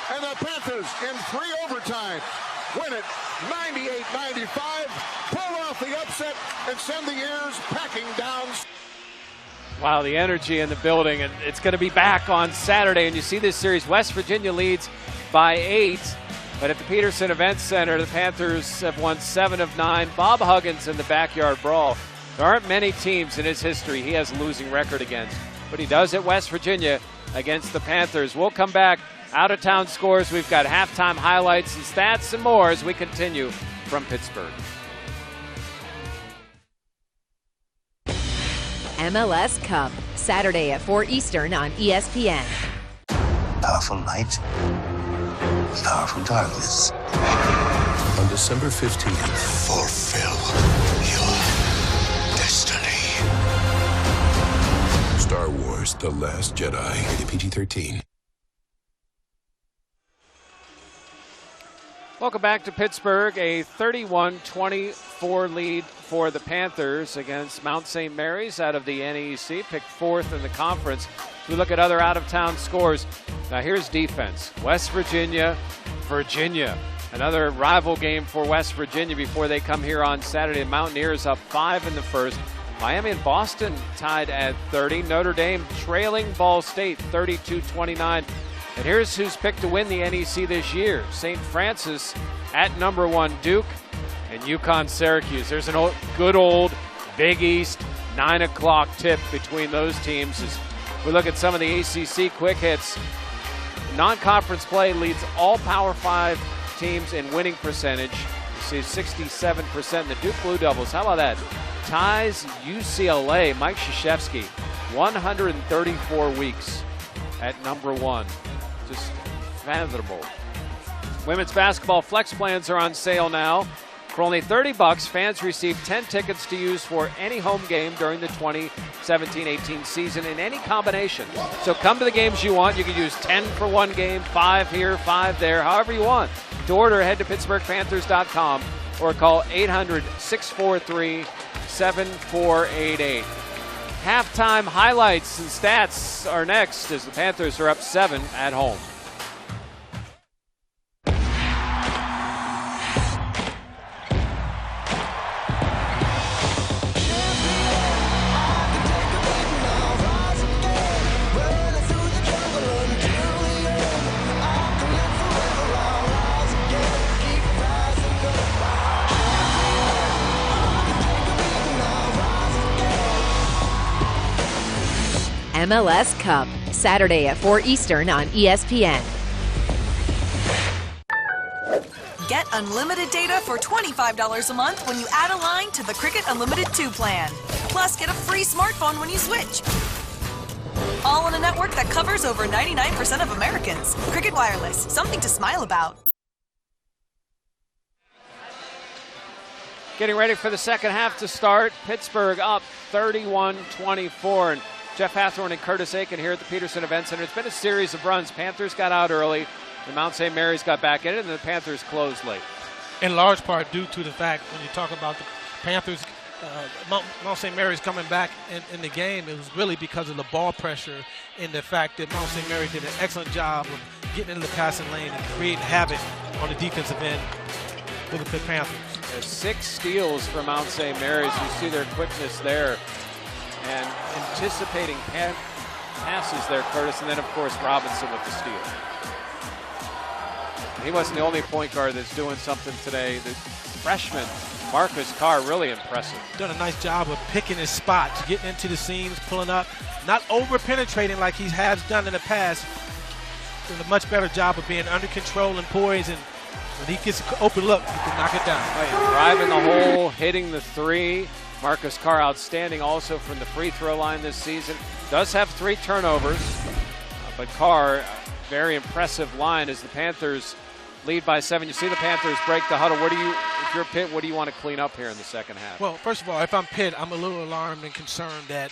And the Panthers, in 3 overtime, win it 98-95, pull off the upset, and send the Ears packing down. Wow, the energy in the building, and it's going to be back on Saturday. And you see this series, West Virginia leads by 8, but at the Peterson Event Center, the Panthers have won 7 of 9. Bob Huggins in the Backyard Brawl. There aren't many teams in his history he has a losing record against, but he does at West Virginia against the Panthers. We'll come back. Out-of-town scores. We've got halftime highlights and stats and more as we continue from Pittsburgh. MLS Cup, Saturday at 4 Eastern on ESPN. Powerful light, powerful darkness. On December 15th, fulfill your destiny. Star Wars: The Last Jedi. Rated PG-13. Welcome back to Pittsburgh. A 31-24 lead for the Panthers against Mount St. Mary's out of the NEC, picked 4th in the conference. We look at other out-of-town scores. Now here's defense. West Virginia, Virginia. Another rival game for West Virginia before they come here on Saturday. Mountaineers up 5 in the first. Miami and Boston tied at 30. Notre Dame trailing Ball State 32-29. And here's who's picked to win the NEC this year. St. Francis at number 1 Duke, and UConn Syracuse. There's an good old Big East 9 o'clock tip between those teams. As we look at some of the ACC quick hits, non-conference play leads all Power 5 teams in winning percentage. You see 67% in the Duke Blue Devils. How about that? Ties UCLA, Mike Krzyzewski, 134 weeks at number 1. Just fathomable. Women's basketball flex plans are on sale now. For only $30, fans receive 10 tickets to use for any home game during the 2017-18 season in any combination. So come to the games you want. You can use 10 for one game, 5 here, 5 there, however you want. To order, head to PittsburghPanthers.com or call 800-643-7488. Halftime highlights and stats are next as the Panthers are up 7 at home. MLS Cup, Saturday at 4 Eastern on ESPN. Get unlimited data for $25 a month when you add a line to the Cricket Unlimited 2 plan. Plus, get a free smartphone when you switch. All on a network that covers over 99% of Americans. Cricket Wireless, something to smile about. Getting ready for the second half to start. Pittsburgh up 31-24. And Jeff Hathorn and Curtis Aiken here at the Peterson Event Center. It's been a series of runs. Panthers got out early. The Mount St. Mary's got back in it, and the Panthers closed late. In large part due to the fact when you talk about the Panthers, Mount St. Mary's coming back in the game, it was really because of the ball pressure and the fact that Mount St. Mary did an excellent job of getting into the passing lane and creating havoc on the defensive end for the Pitt Panthers. There's 6 steals for Mount St. Mary's. You see their quickness there. And anticipating passes there, Curtis, and then, of course, Robinson with the steal. He wasn't the only point guard that's doing something today. The freshman, Marcus Carr, really impressive. Done a nice job of picking his spots, getting into the seams, pulling up, not over-penetrating like he has done in the past. Doing a much better job of being under control and poised, and when he gets an open look, he can knock it down. Right, driving the hole, hitting the 3. Marcus Carr outstanding also from the free throw line this season. Does have 3 turnovers, but Carr, very impressive line as the Panthers lead by 7. You see the Panthers break the huddle. If you're Pitt, what do you want to clean up here in the second half? Well, first of all, if I'm Pitt, I'm a little alarmed and concerned that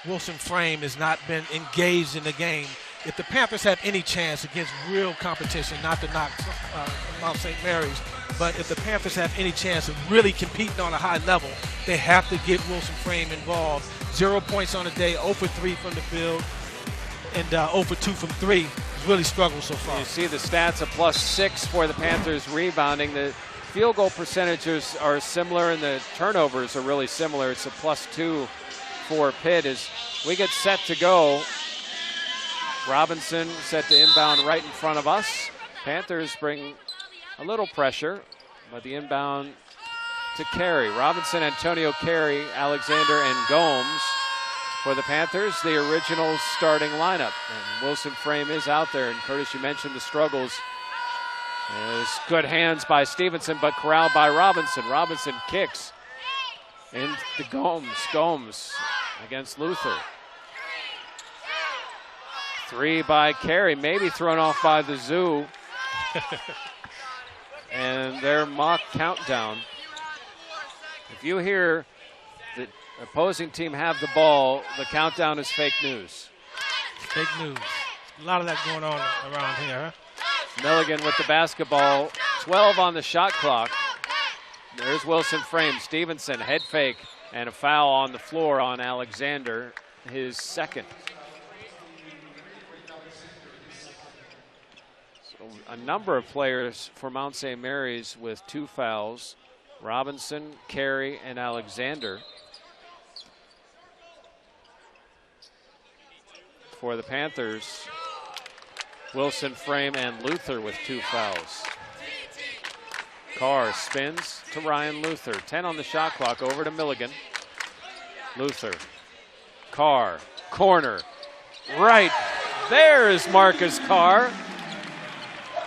Wilson Frame has not been engaged in the game. If the Panthers have any chance against real competition, not to knock Mount St. Mary's, but if the Panthers have any chance of really competing on a high level, they have to get Wilson Frame involved. 0 points on the day, 0 for 3 from the field, and 0 for 2 from 3. He's really struggled so far. You see the stats of +6 for the Panthers rebounding. The field goal percentages are similar, and the turnovers are really similar. It's a +2 for Pitt as we get set to go. Robinson set to inbound right in front of us. Panthers bring a little pressure, but the inbound to Carey. Robinson, Antonio Carey, Alexander, and Gomes for the Panthers, the original starting lineup. And Wilson Frame is out there, and Curtis, you mentioned the struggles. There's good hands by Stevenson, but corralled by Robinson. Robinson kicks into Gomes. Gomes against Luther. 3 by Carey, maybe thrown off by the Zoo. And their mock countdown. If you hear the opposing team have the ball, the countdown is fake news. Fake news. A lot of that going on around here, huh? Milligan with the basketball, 12 on the shot clock. There's Wilson Frame. Stevenson, head fake, and a foul on the floor on Alexander, his second. So a number of players for Mount St. Mary's with 2 fouls. Robinson, Carey, and Alexander. For the Panthers, Wilson Frame and Luther with 2 fouls. Carr spins to Ryan Luther. 10 on the shot clock, over to Milligan. Luther, Carr, corner. Right there is Marcus Carr.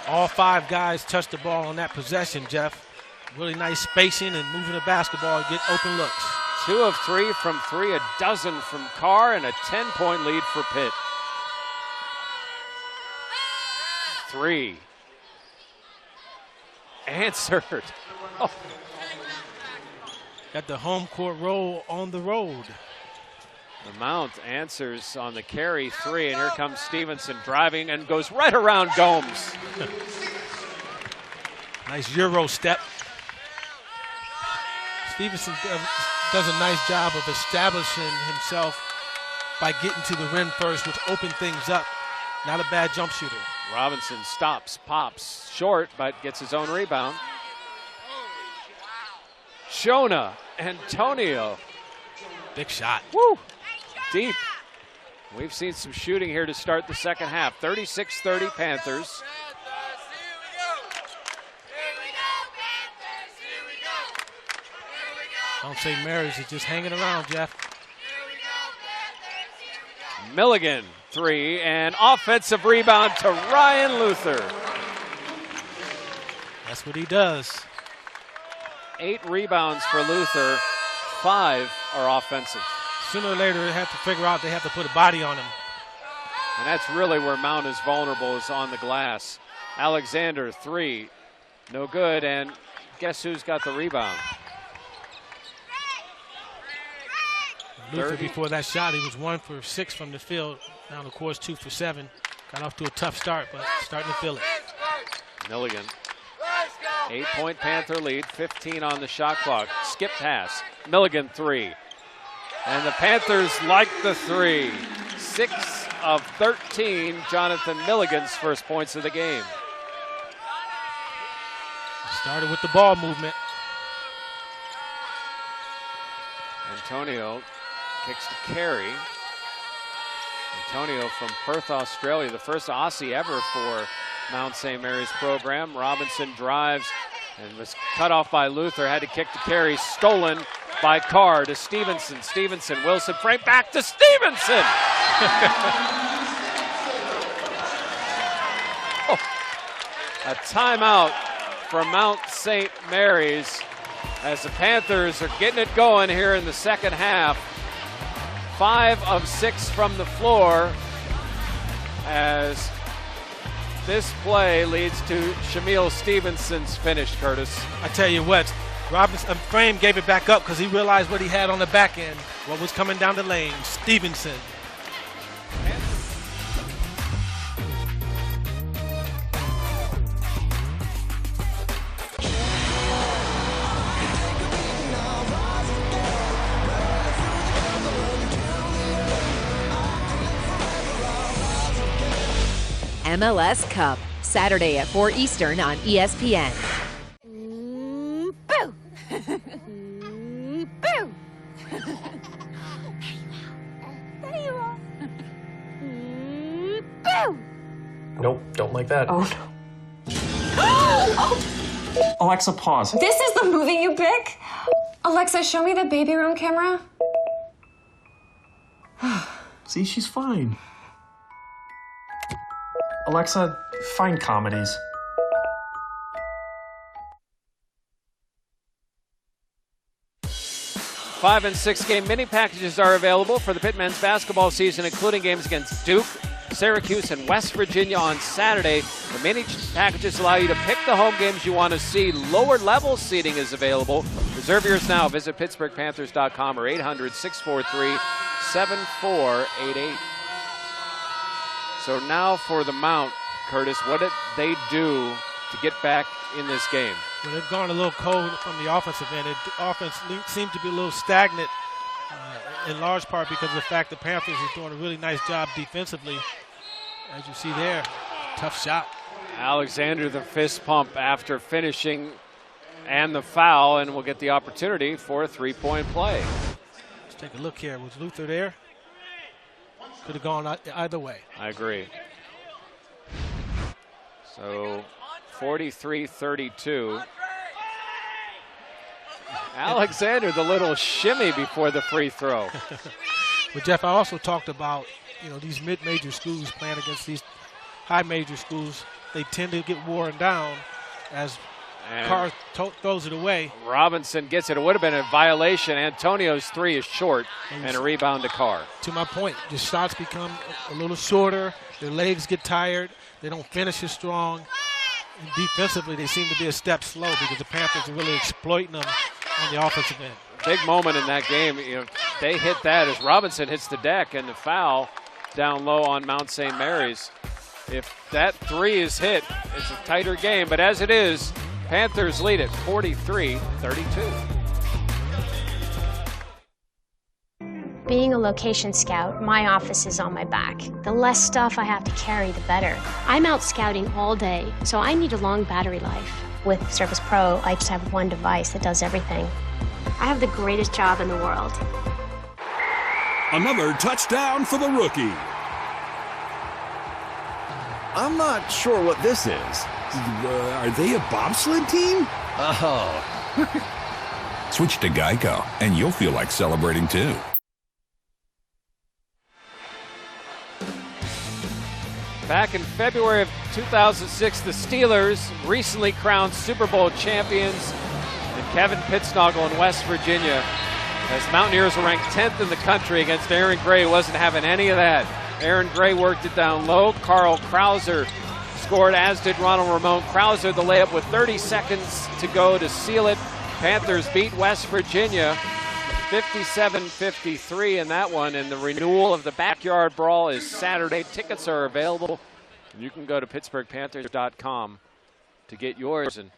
All 5 guys touched the ball on that possession, Jeff. Really nice spacing and moving the basketball to get open looks. 2 of 3 from 3, a dozen from Carr, and a 10-point lead for Pitt. 3. Answered. Oh. Got the home court role on the road. The Mount answers on the carry 3, and here comes Stevenson driving and goes right around Gomes. Nice Euro step. Stevenson does a nice job of establishing himself by getting to the rim first, which opened things up. Not a bad jump shooter. Robinson stops, pops short, but gets his own rebound. Jonah, Antonio. Big shot. Woo! Deep. We've seen some shooting here to start the second half. 36-30 Panthers. Don't say Mary's is just hanging around, Jeff. Milligan, 3, and offensive rebound to Ryan Luther. That's what he does. 8 rebounds for Luther, 5 are offensive. Sooner or later, they have to figure out they have to put a body on him. And that's really where Mount is vulnerable, is on the glass. Alexander, 3, no good, and guess who's got the rebound? Luther, before that shot, he was 1 for 6 from the field. Now, of course, 2 for 7. Got off to a tough start, but starting to feel it. Milligan. 8-point Panther lead, 15 on the shot clock. Skip pass. Milligan, 3. And the Panthers like the 3. 6 of 13, Jonathan Milligan's first points of the game. Started with the ball movement. Antonio kicks to Carey. Antonio from Perth, Australia, the first Aussie ever for Mount St. Mary's program. Robinson drives and was cut off by Luther, had to kick to Carey, stolen by Carr to Stevenson. Stevenson, Wilson, frame back to Stevenson! Oh, a timeout for Mount St. Mary's as the Panthers are getting it going here in the second half. 5 of 6 from the floor as this play leads to Shamil Stevenson's finish, Curtis. I tell you what, Robinson Frame gave it back up because he realized what he had on the back end, what was coming down the lane. Stevenson. MLS Cup, Saturday at 4 Eastern on ESPN. Boo! Boo! There you are. Boo! Nope, don't like that. Oh no. Alexa, pause. This is the movie you pick? Alexa, show me the baby room camera. See, she's fine. Alexa, find comedies. Five and 6 game mini packages are available for the Pitt men's basketball season, including games against Duke, Syracuse, and West Virginia on Saturday. The mini packages allow you to pick the home games you want to see. Lower level seating is available. Reserve yours now. Visit PittsburghPanthers.com or 800-643-7488. So now for the Mount, Curtis, what did they do to get back in this game? Well, they've gone a little cold from the offensive end. The offense seemed to be a little stagnant in large part because of the fact the Panthers are doing a really nice job defensively. As you see there, tough shot. Alexander, the fist pump after finishing and the foul, and we'll get the opportunity for a three-point play. Let's take a look here. Was Luther there? Could have gone either way. I agree. So 43-32. Alexander, the little shimmy before the free throw. But Jeff, I also talked about, these mid-major schools playing against these high-major schools. They tend to get worn down as Carr throws it away. Robinson gets it. It would have been a violation. Antonio's three is short, and a rebound to Carr. To my point, the shots become a little shorter. Their legs get tired. They don't finish as strong. And defensively, they seem to be a step slow because the Panthers are really exploiting them on the offensive end. big moment in that game. You know, they hit that as Robinson hits the deck, and the foul down low on Mount St. Mary's. If that three is hit, it's a tighter game. But as it is, Panthers lead it 43-32. Being a location scout, my office is on my back. The less stuff I have to carry, the better. I'm out scouting all day, so I need a long battery life. With Surface Pro, I just have one device that does everything. I have the greatest job in the world. Another touchdown for the rookie. I'm not sure what this is. Are they a bobsled team? Oh. Switch to Geico, and you'll feel like celebrating too. Back in February of 2006, the Steelers recently crowned Super Bowl champions in Kevin Pittsnoggle in West Virginia. As Mountaineers were ranked 10th in the country against Aaron Gray, wasn't having any of that. Aaron Gray worked it down low. Carl Krauser scored, as did Ronald Ramon. Krauser the layup with 30 seconds to go to seal it. Panthers beat West Virginia 57-53 in that one, and the renewal of the Backyard Brawl is Saturday. Tickets are available. You can go to PittsburghPanthers.com to get yours. And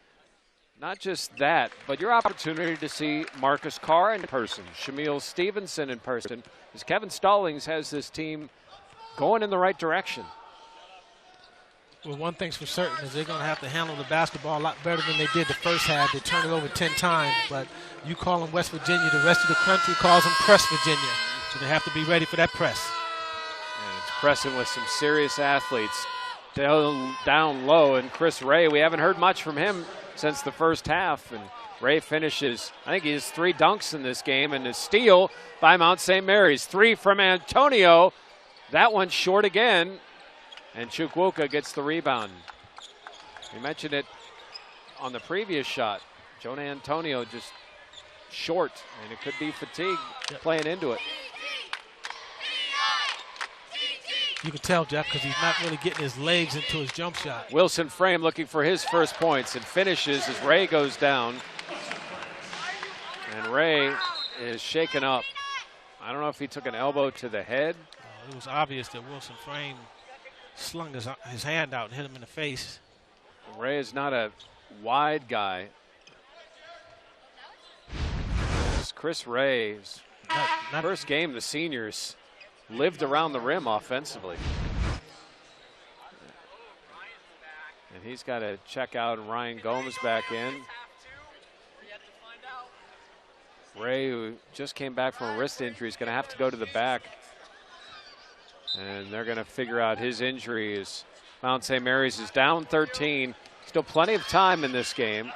not just that, but your opportunity to see Marcus Carr in person, Shamil Stevenson in person, as Kevin Stallings has this team going in the right direction. Well, one thing's for certain is they're going to have to handle the basketball a lot better than they did the first half. They turned it over 10 times, but you call them West Virginia, the rest of the country calls them Press Virginia. So they have to be ready for that press. And it's pressing with some serious athletes down low. And Chris Ray, we haven't heard much from him since the first half. And Ray finishes, I think he has 3 dunks in this game, and a steal by Mount St. Mary's. 3 from Antonio. That one's short again. And Chukwuka gets the rebound. We mentioned it on the previous shot. Jonah Antonio just short, and it could be fatigue playing into it. You can tell, Jeff, because he's not really getting his legs into his jump shot. Wilson Frame looking for his first points and finishes as Ray goes down. And Ray is shaken up. I don't know if he took an elbow to the head. It was obvious that Wilson Frame slung his hand out and hit him in the face. Ray is not a wide guy. Chris Ray's first game, the seniors lived around the rim offensively. And he's got to check out, and Ryan Gomes back in. Ray, who just came back from a wrist injury, is going to have to go to the back. And they're going to figure out his injury as Mount St. Mary's is down 13. Still plenty of time in this game.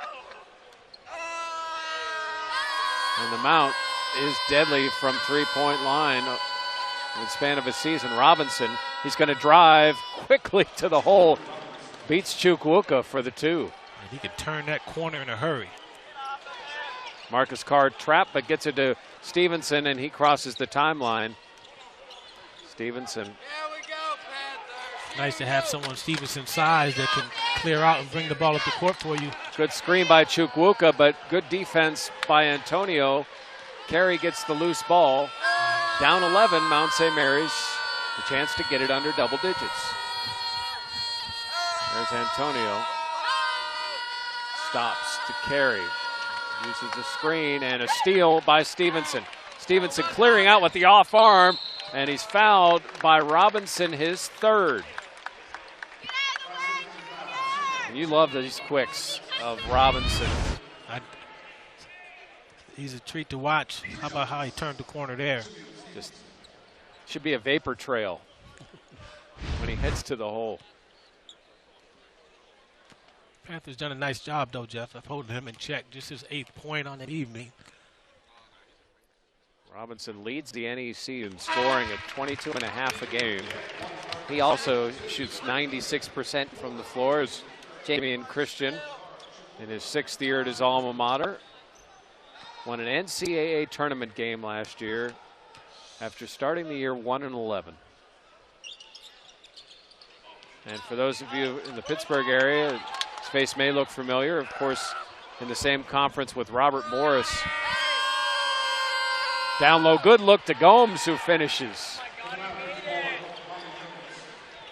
And the Mount is deadly from three-point line in the span of a season. Robinson, he's going to drive quickly to the hole. Beats Chukwuka for the 2. And he can turn that corner in a hurry. Marcus Carr trapped, but gets it to Stevenson, and he crosses the timeline. Stevenson. Nice to have someone Stevenson's size that can clear out and bring the ball up the court for you. Good screen by Chukwuka, but good defense by Antonio. Carey gets the loose ball. Down 11, Mount St. Mary's. A chance to get it under double digits. There's Antonio. Stops to Carey. Uses the screen and a steal by Stevenson. Stevenson clearing out with the off arm, and he's fouled by Robinson, his 3rd. And you love these quicks of Robinson. He's a treat to watch. How about how he turned the corner there? Just should be a vapor trail when he heads to the hole. Panthers done a nice job, though, Jeff, of holding him in check. Just his 8th point on the evening. Robinson leads the NEC in scoring at 22.5 a game. He also shoots 96% from the floor as Jamian Christian in his 6th year at his alma mater. Won an NCAA tournament game last year after starting the year 1-11. And for those of you in the Pittsburgh area, his face may look familiar. Of course, in the same conference with Robert Morris Down low, good look to Gomes, who finishes.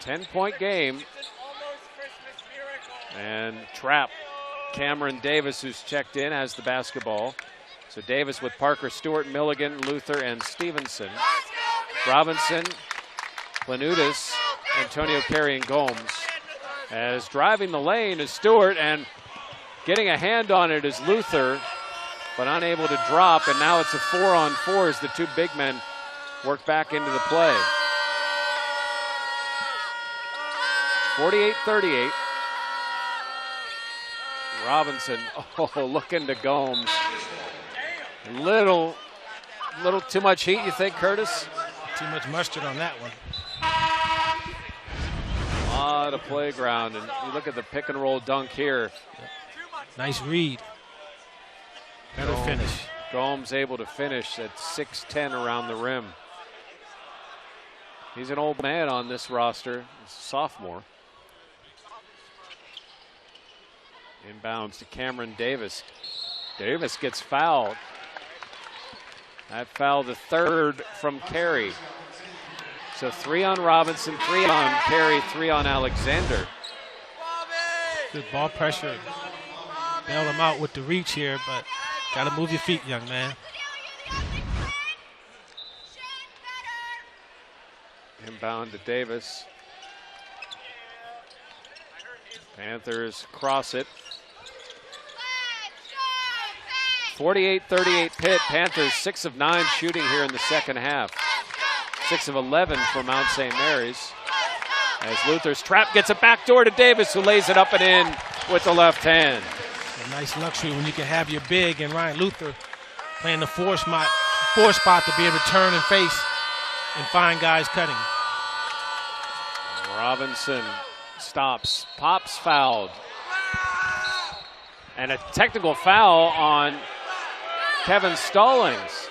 10-point game. And trap Cameron Davis, who's checked in, has the basketball. So Davis with Parker Stewart, Milligan, Luther, and Stevenson. Robinson, Planutis, Antonio Carey, and Gomes. As driving the lane is Stewart, and getting a hand on it is Luther, but unable to drop, and now it's a 4-on-4 as the two big men work back into the play. 48-38. Robinson, looking to Gomes. Little too much heat, you think, Curtis? Too much mustard on that one. A lot of playground, and you look at the pick and roll dunk here. Nice read. Better finish. Gomes able to finish at 6'10" around the rim. He's an old man on this roster. He's a sophomore. Inbounds to Cameron Davis. Davis gets fouled. That foul, the third from Carey. So 3 on Robinson, 3 on Carey, 3 on Alexander. Good ball pressure. Bail him out with the reach here, but got to move your feet, young man. Inbound to Davis. Panthers cross it. 48-38 Pitt. Panthers 6 of 9 shooting here in the second half. 6 of 11 for Mount St. Mary's. As Luther's trap gets a backdoor to Davis, who lays it up and in with the left hand. A nice luxury when you can have your big and Ryan Luther playing the four spot to be able to turn and face and find guys cutting. Robinson stops, pops fouled. And a technical foul on Kevin Stallings.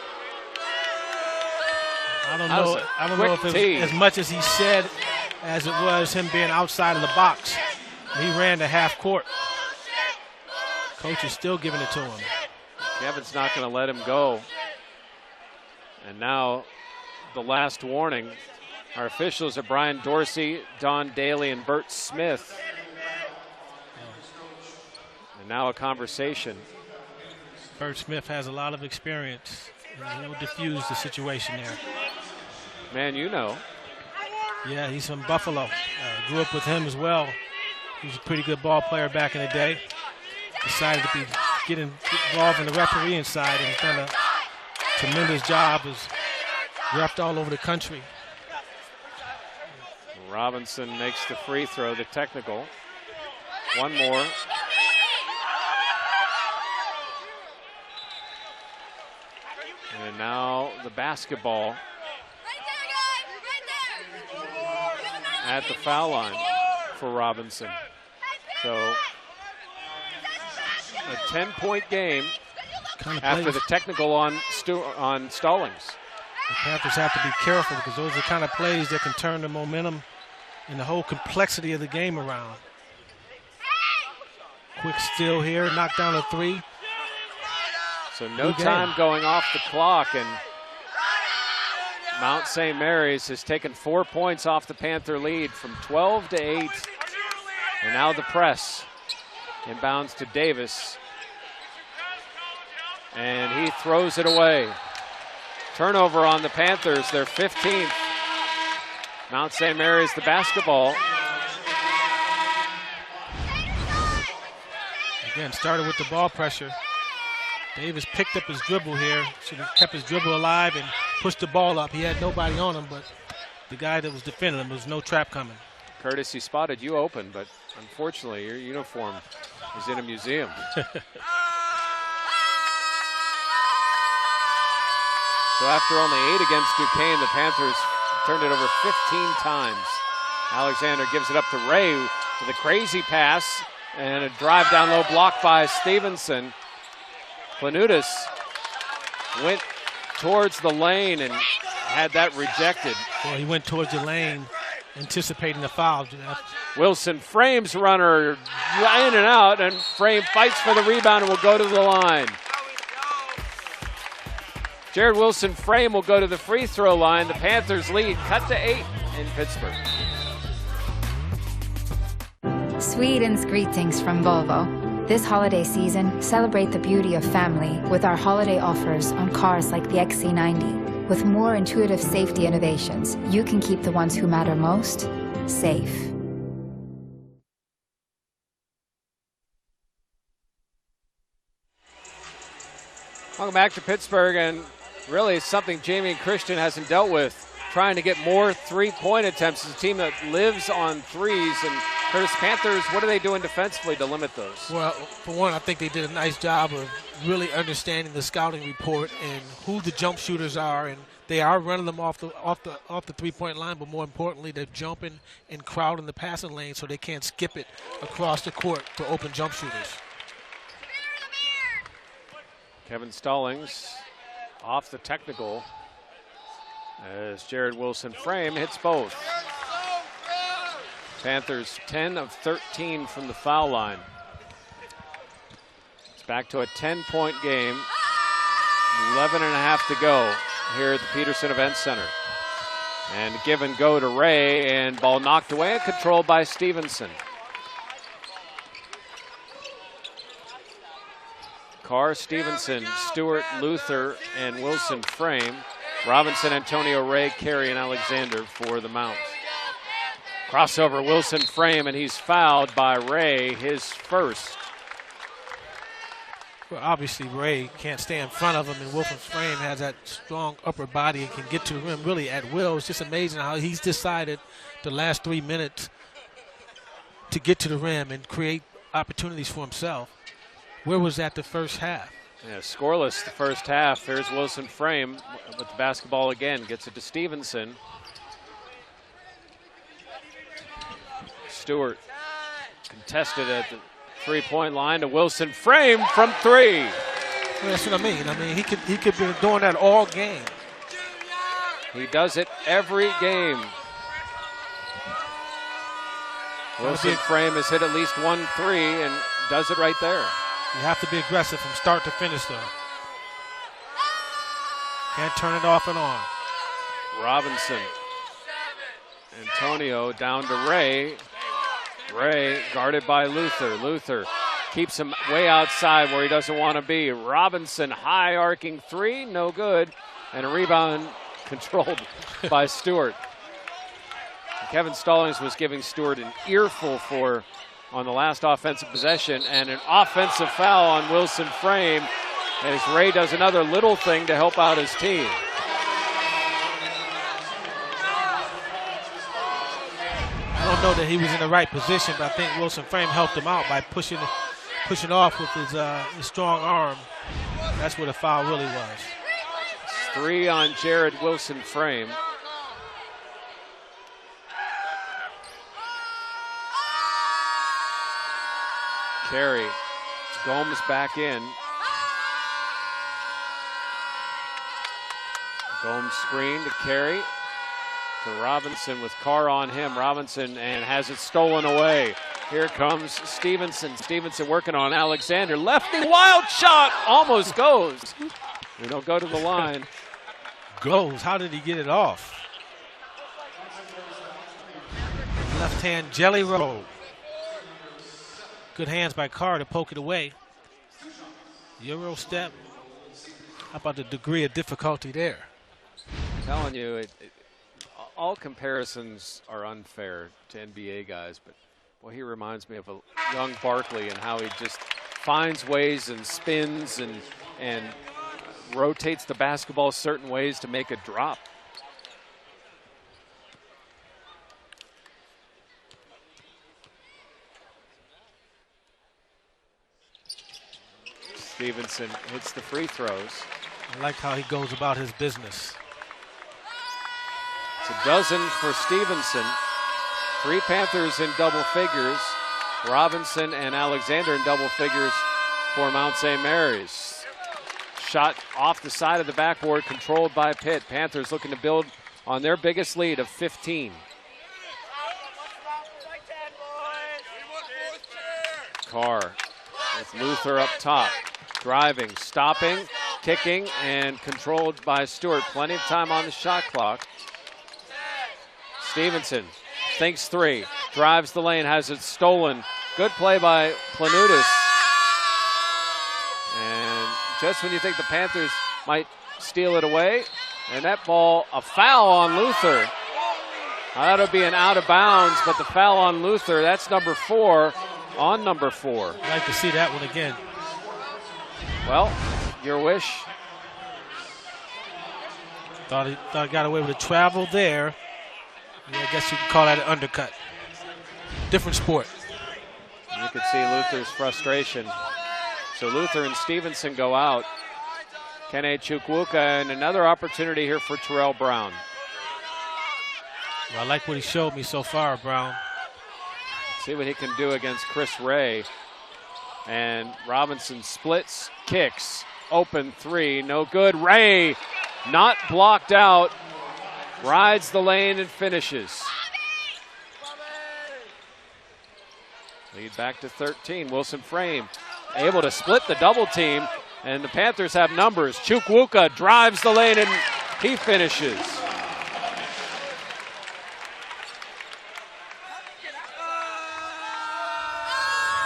I don't know if it was as much as he said as it was him being outside of the box. He ran to half court. Coach is still giving it to him. Kevin's not going to let him go. And now the last warning. Our officials are Brian Dorsey, Don Daly, and Bert Smith. And now a conversation. Bert Smith has a lot of experience. He'll diffuse the situation there. Man, you know. Yeah, he's from Buffalo. Grew up with him as well. He was a pretty good ball player back in the day. Decided to get involved in the refereeing side and done a tremendous job. Has repped all over the country. Robinson makes the free throw, the technical. One more. And now the basketball at the foul line for Robinson. So a 10-point game after the technical on Stallings. The Panthers have to be careful because those are the kind of plays that can turn the momentum and the whole complexity of the game around. Quick steal here, knock down a 3. So no time going off the clock, and Mount St. Mary's has taken 4 points off the Panther lead from 12 to 8. And now the press. Inbounds to Davis. And he throws it away. Turnover on the Panthers, their 15th. Mount St. Mary's the basketball. Again, started with the ball pressure. Davis picked up his dribble here. Should have kept his dribble alive and pushed the ball up. He had nobody on him, but the guy that was defending him, there was no trap coming. Curtis, he spotted you open, but unfortunately your uniform is in a museum. So after only 8 against Duquesne, the Panthers turned it over 15 times. Alexander gives it up to Ray to the crazy pass and a drive down low blocked by Stevenson. Planutis went towards the lane and had that rejected. Well, he went towards the lane anticipating the foul. Wilson frames runner in and out, and Frame fights for the rebound and will go to the line. Jared Wilson Frame will go to the free throw line. The Panthers lead cut to 8 in Pittsburgh. Sweden's greetings from Volvo. This holiday season, celebrate the beauty of family with our holiday offers on cars like the XC90. With more intuitive safety innovations, you can keep the ones who matter most safe. Welcome back to Pittsburgh, and really something Jamie and Christian hasn't dealt with. Trying to get more three-point attempts. It's a team that lives on threes. And Curtis, Panthers, what are they doing defensively to limit those? Well, for one, I think they did a nice job of really understanding the scouting report and who the jump shooters are, and they are running them off the three-point line. But more importantly, they're jumping and crowding the passing lane so they can't skip it across the court to open jump shooters. Kevin Stallings off the technical as Jared Wilson Frame hits both. Panthers 10 of 13 from the foul line. It's back to a 10-point game. 11 and a half to go here at the Peterson Event Center. And give and go to Ray, and ball knocked away and controlled by Stevenson. Carr, Stevenson, Stewart, Luther, and Wilson Frame. Robinson, Antonio, Ray, Carey, and Alexander for the Mounts. Crossover, Wilson Frame, and he's fouled by Ray, his first. Well, obviously, Ray can't stay in front of him, and Wilson Frame has that strong upper body and can get to the rim really at will. It's just amazing how he's decided the last 3 minutes to get to the rim and create opportunities for himself. Where was that the first half? Yeah, scoreless the first half. There's Wilson Frame with the basketball again. Gets it to Stevenson. Stewart contested at the three-point line to Wilson Frame from three. Well, that's what I mean. I mean, he could be doing that all game. He does it every game. Wilson Frame has hit at least 1 3 and does it right there. You have to be aggressive from start to finish, though. Can't turn it off and on. Robinson. Antonio down to Ray. Ray guarded by Luther. Luther keeps him way outside where he doesn't want to be. Robinson, high arcing three, no good. And a rebound controlled by Stewart. Kevin Stallings was giving Stewart an earful on the last offensive possession, and an offensive foul on Wilson Frame as Ray does another little thing to help out his team. I don't know that he was in the right position, but I think Wilson Frame helped him out by pushing off with his strong arm. That's where the foul really was. It's 3 on Jared Wilson Frame. Carey. Gomes back in. Gomes screen to Carey. To Robinson with Carr on him. Robinson and has it stolen away. Here comes Stevenson. Stevenson working on Alexander. Lefty wild shot. Almost goes. We don't go to the line. Goes. How did he get it off? Left hand jelly roll. Good hands by Carr to poke it away. Euro step. How about the degree of difficulty there? I'm telling you, all comparisons are unfair to NBA guys, but boy, he reminds me of a young Barkley and how he just finds ways and spins and rotates the basketball certain ways to make a drop. Stevenson hits the free throws. I like how he goes about his business. It's a dozen for Stevenson. 3 Panthers in double figures. Robinson and Alexander in double figures for Mount St. Mary's. Shot off the side of the backboard, controlled by Pitt. Panthers looking to build on their biggest lead of 15. Carr with Luther up top. Driving, stopping, kicking and controlled by Stewart. Plenty of time on the shot clock. Stevenson thinks three, drives the lane, has it stolen. Good play by Planutis. And just when you think the Panthers might steal it away, and that ball, a foul on Luther. That would be an out of bounds, but the foul on Luther, that's number 4 on number 4. I'd like to see that one again. Well, your wish. Thought he got away with a travel there. Yeah, I guess you can call that an undercut. Different sport. You could see Luther's frustration. So Luther and Stevenson go out. Kene Chukwuka, and another opportunity here for Terrell Brown. Well, I like what he showed me so far, Brown. See what he can do against Chris Ray. And Robinson splits, kicks, open three, no good. Ray, not blocked out, rides the lane and finishes. Lead back to 13. Wilson Frame able to split the double team, and the Panthers have numbers. Chukwuka drives the lane and he finishes.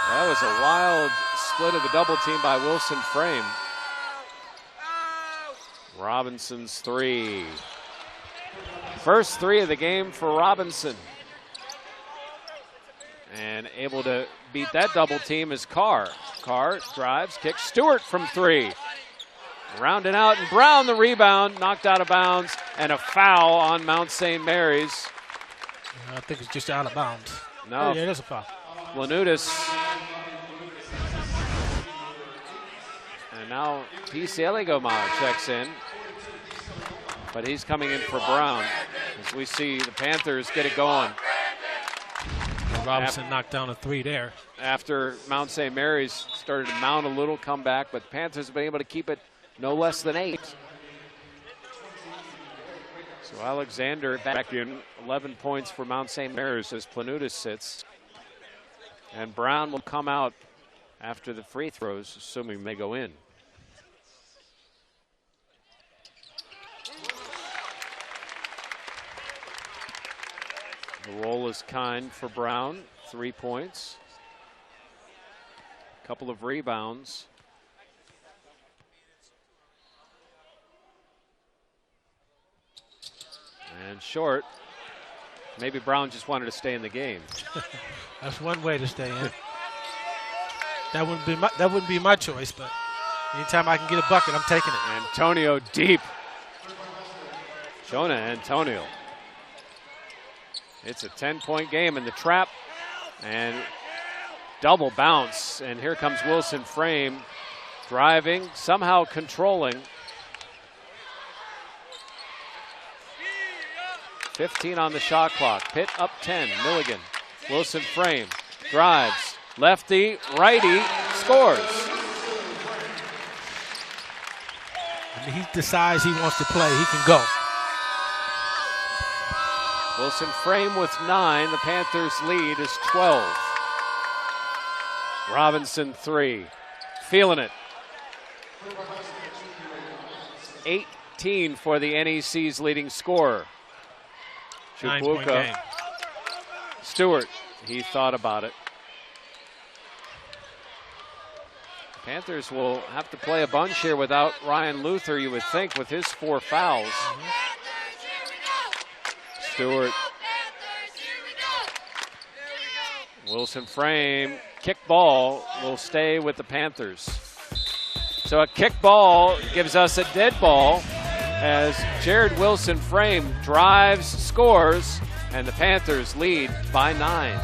That was a wild split of the double team by Wilson Frame. Robinson's three. First three of the game for Robinson. And able to beat that double team is Carr. Carr drives, kicks, Stewart from three. Rounding out, and Brown the rebound, knocked out of bounds, and a foul on Mount St. Mary's. I think it's just out of bounds. No. Oh, yeah, it is a foul. Lanutis. And now PC Eligomar checks in. But he's coming in for Brown as we see the Panthers get it going. Robinson knocked down a three there. After Mount St. Mary's started to mount a little comeback, but the Panthers have been able to keep it no less than 8. So Alexander back in 11 points for Mount St. Mary's as Planutis sits. And Brown will come out after the free throws, assuming they go in. The roll is kind for Brown, 3 points. A couple of rebounds. And short. Maybe Brown just wanted to stay in the game. That's one way to stay in. That wouldn't be my choice, but anytime I can get a bucket, I'm taking it. Antonio deep. Jonah Antonio. It's a 10-point game in the trap, and double bounce. And here comes Wilson Frame, driving, somehow controlling. 15 on the shot clock. Pitt up 10. Milligan. Wilson Frame drives. Lefty, righty, scores. When he decides he wants to play, he can go. Wilson Frame with 9. The Panthers lead is 12. Robinson 3. Feeling it. 18 for the NEC's leading scorer. Chukwuka. Stewart. He thought about it. Panthers will have to play a bunch here without Ryan Luther, you would think, with his 4 fouls. Stewart. Wilson Frame. Kick ball will stay with the Panthers. So a kick ball gives us a dead ball as Jared Wilson Frame drives, scores, and the Panthers lead by 9.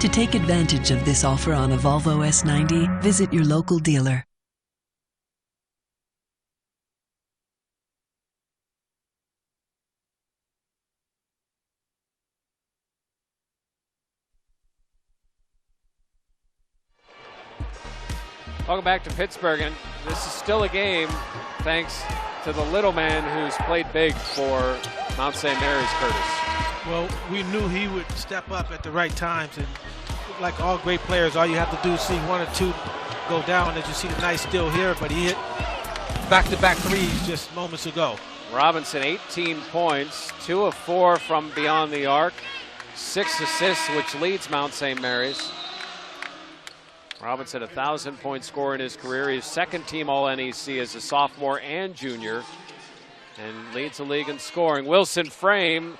To take advantage of this offer on a Volvo S90, visit your local dealer. Welcome back to Pittsburgh, and this is still a game thanks to the little man who's played big for Mount St. Mary's, Curtis. Well, we knew he would step up at the right times, and like all great players, all you have to do is see one or two go down, as you see the nice steal here, but he hit back-to-back threes just moments ago. Robinson, 18 points, 2 of 4 from beyond the arc, 6 assists, which leads Mount St. Mary's. Robinson, 1,000-point scorer in his career. He's second-team All-NEC as a sophomore and junior, and leads the league in scoring. Wilson Frame,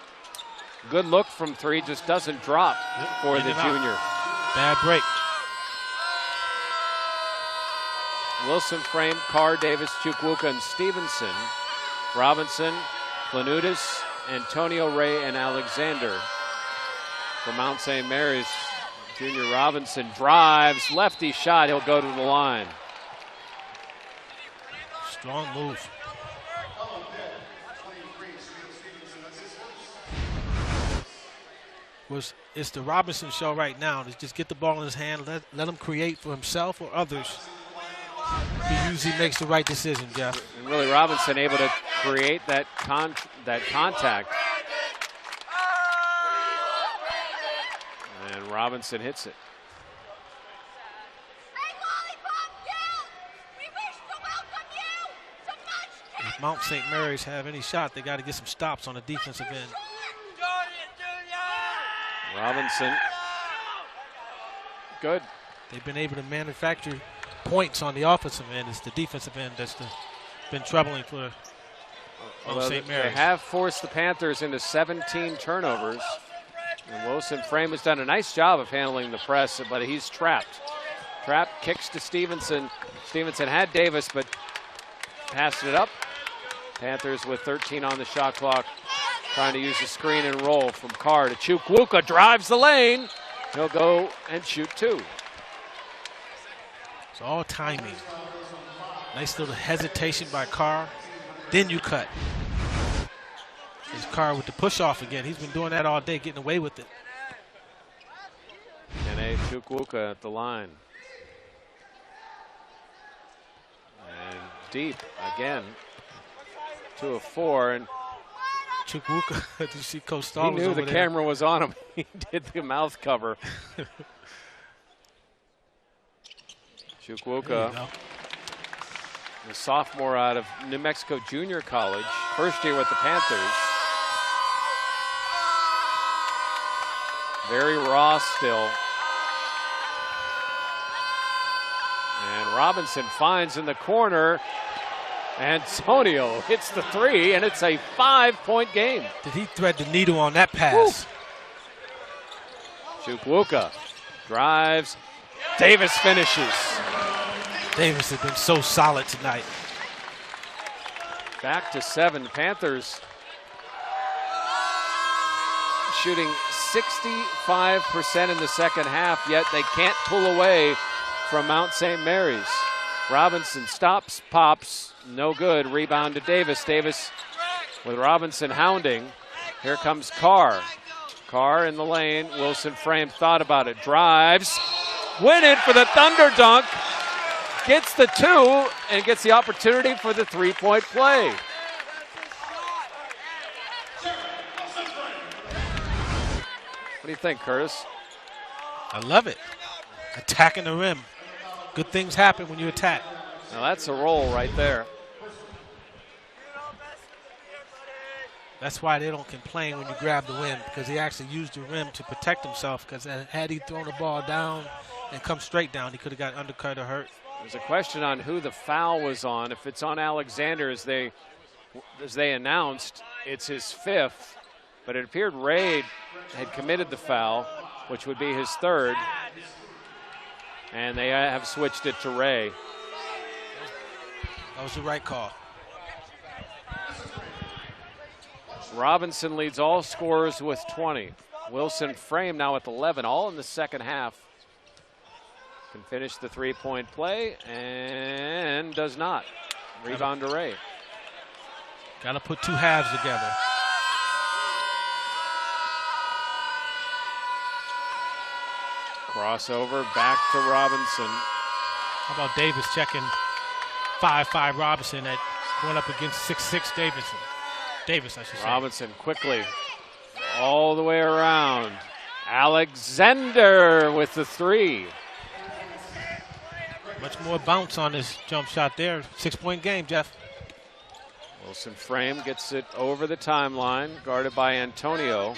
good look from three, just doesn't drop for the junior. Bad break. Wilson Frame, Carr, Davis, Chukwuka, and Stevenson. Robinson, Planutis, Antonio Ray, and Alexander. For Mount St. Mary's, junior Robinson drives, lefty shot, he'll go to the line. Strong move. It's the Robinson show right now. Just get the ball in his hand, let him create for himself or others. He usually makes the right decision, Jeff. And really, Robinson able to create that contact. And Robinson hits it. If Mount St. Mary's have any shot, they got to get some stops on the defensive end. Robinson, good. They've been able to manufacture points on the offensive end. It's the defensive end that's been troubling for St. Mary's. They have forced the Panthers into 17 turnovers. And Wilson Frame has done a nice job of handling the press, but he's trapped. Trapped, kicks to Stevenson. Stevenson had Davis, but passed it up. Panthers with 13 on the shot clock, trying to use the screen and roll from Carr to Chukwuka, drives the lane. He'll go and shoot two. It's all timing. Nice little hesitation by Carr. Then you cut. There's Carr with the push off again. He's been doing that all day, getting away with it. And a Chukwuka at the line. And deep again. 2 of 4. And Chukwuka, did you see Coach Stahl? He knew the camera was on him. He did the mouth cover. Chukwuka, the sophomore out of New Mexico Junior College, first year with the Panthers. Very raw still. And Robinson finds in the corner. Antonio hits the three, and it's a 5-point game. Did he thread the needle on that pass? Woo. Chukwuka drives. Davis finishes. Davis has been so solid tonight. Back to 7. Panthers shooting 65% in the second half, yet they can't pull away from Mount St. Mary's. Robinson stops, pops, no good. Rebound to Davis. Davis with Robinson hounding. Here comes Carr. Carr in the lane. Wilson Frame thought about it. Drives. Win it for the Thunder dunk. Gets the 2 and gets the opportunity for the 3-point play. What do you think, Curtis? I love it. Attacking the rim. Good things happen when you attack. Now that's a roll right there. That's why they don't complain when you grab the rim, because he actually used the rim to protect himself, because had he thrown the ball down and come straight down, he could have got undercut or hurt. There's a question on who the foul was on. If it's on Alexander, as they announced, it's his 5th. But it appeared Ray had committed the foul, which would be his 3rd. And they have switched it to Ray. That was the right call. Robinson leads all scorers with 20. Wilson Frame now with 11, all in the second half. Can finish the 3-point play and does not. Rebound to Ray. Got to put 2 halves together. Crossover back to Robinson. How about Davis checking 5'5" Robinson at going up against 6'6" Davis, I should say. Robinson quickly all the way around. Alexander with the three. Much more bounce on this jump shot there. 6-point game, Jeff. Wilson Frame gets it over the timeline, guarded by Antonio.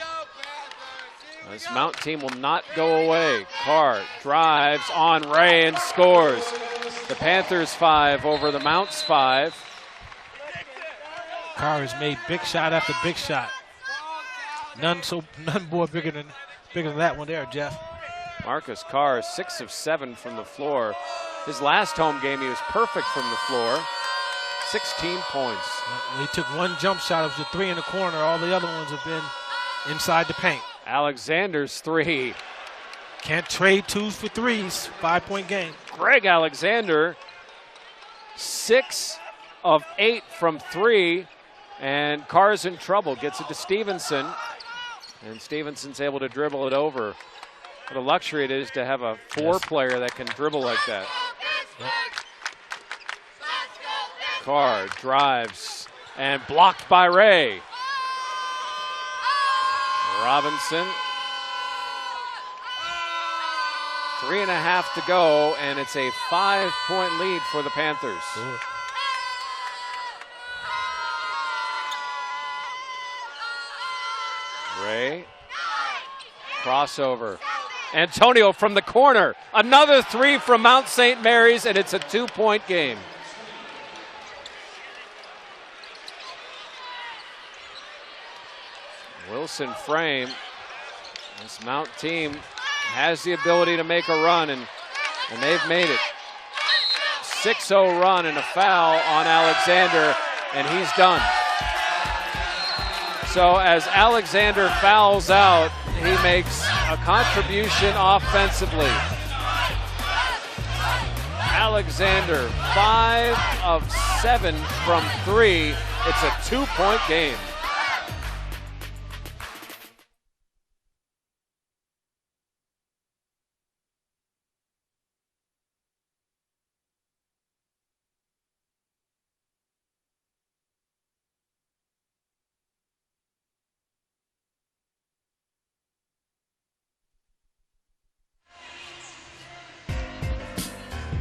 This Mount team will not go away. Carr drives on Ray and scores. The Panthers 5 over the Mounts 5. Carr has made big shot after big shot. None more bigger than that one there, Jeff. Marcus Carr 6 of 7 from the floor. His last home game, he was perfect from the floor. 16 points. He took one jump shot. It was a three in the corner. All the other ones have been inside the paint. Alexander's three. Can't trade twos for threes. 5-point game. Greg Alexander, 6 of 8 from three. And Carr's in trouble. Gets it to Stevenson. And Stevenson's able to dribble it over. What a luxury it is to have a player that can dribble like that. Yep. Carr drives and blocked by Ray. Robinson. 3.5 to go, and it's a 5-point lead for the Panthers. Ooh. Ray. Crossover. Antonio from the corner. Another three from Mount St. Mary's, and it's a 2-point game. Wilson Frame. This Mount team has the ability to make a run, and they've made it. 6-0 run and a foul on Alexander, and he's done. So as Alexander fouls out, he makes a contribution offensively. Alexander, 5 of 7 from three. It's a 2-point game.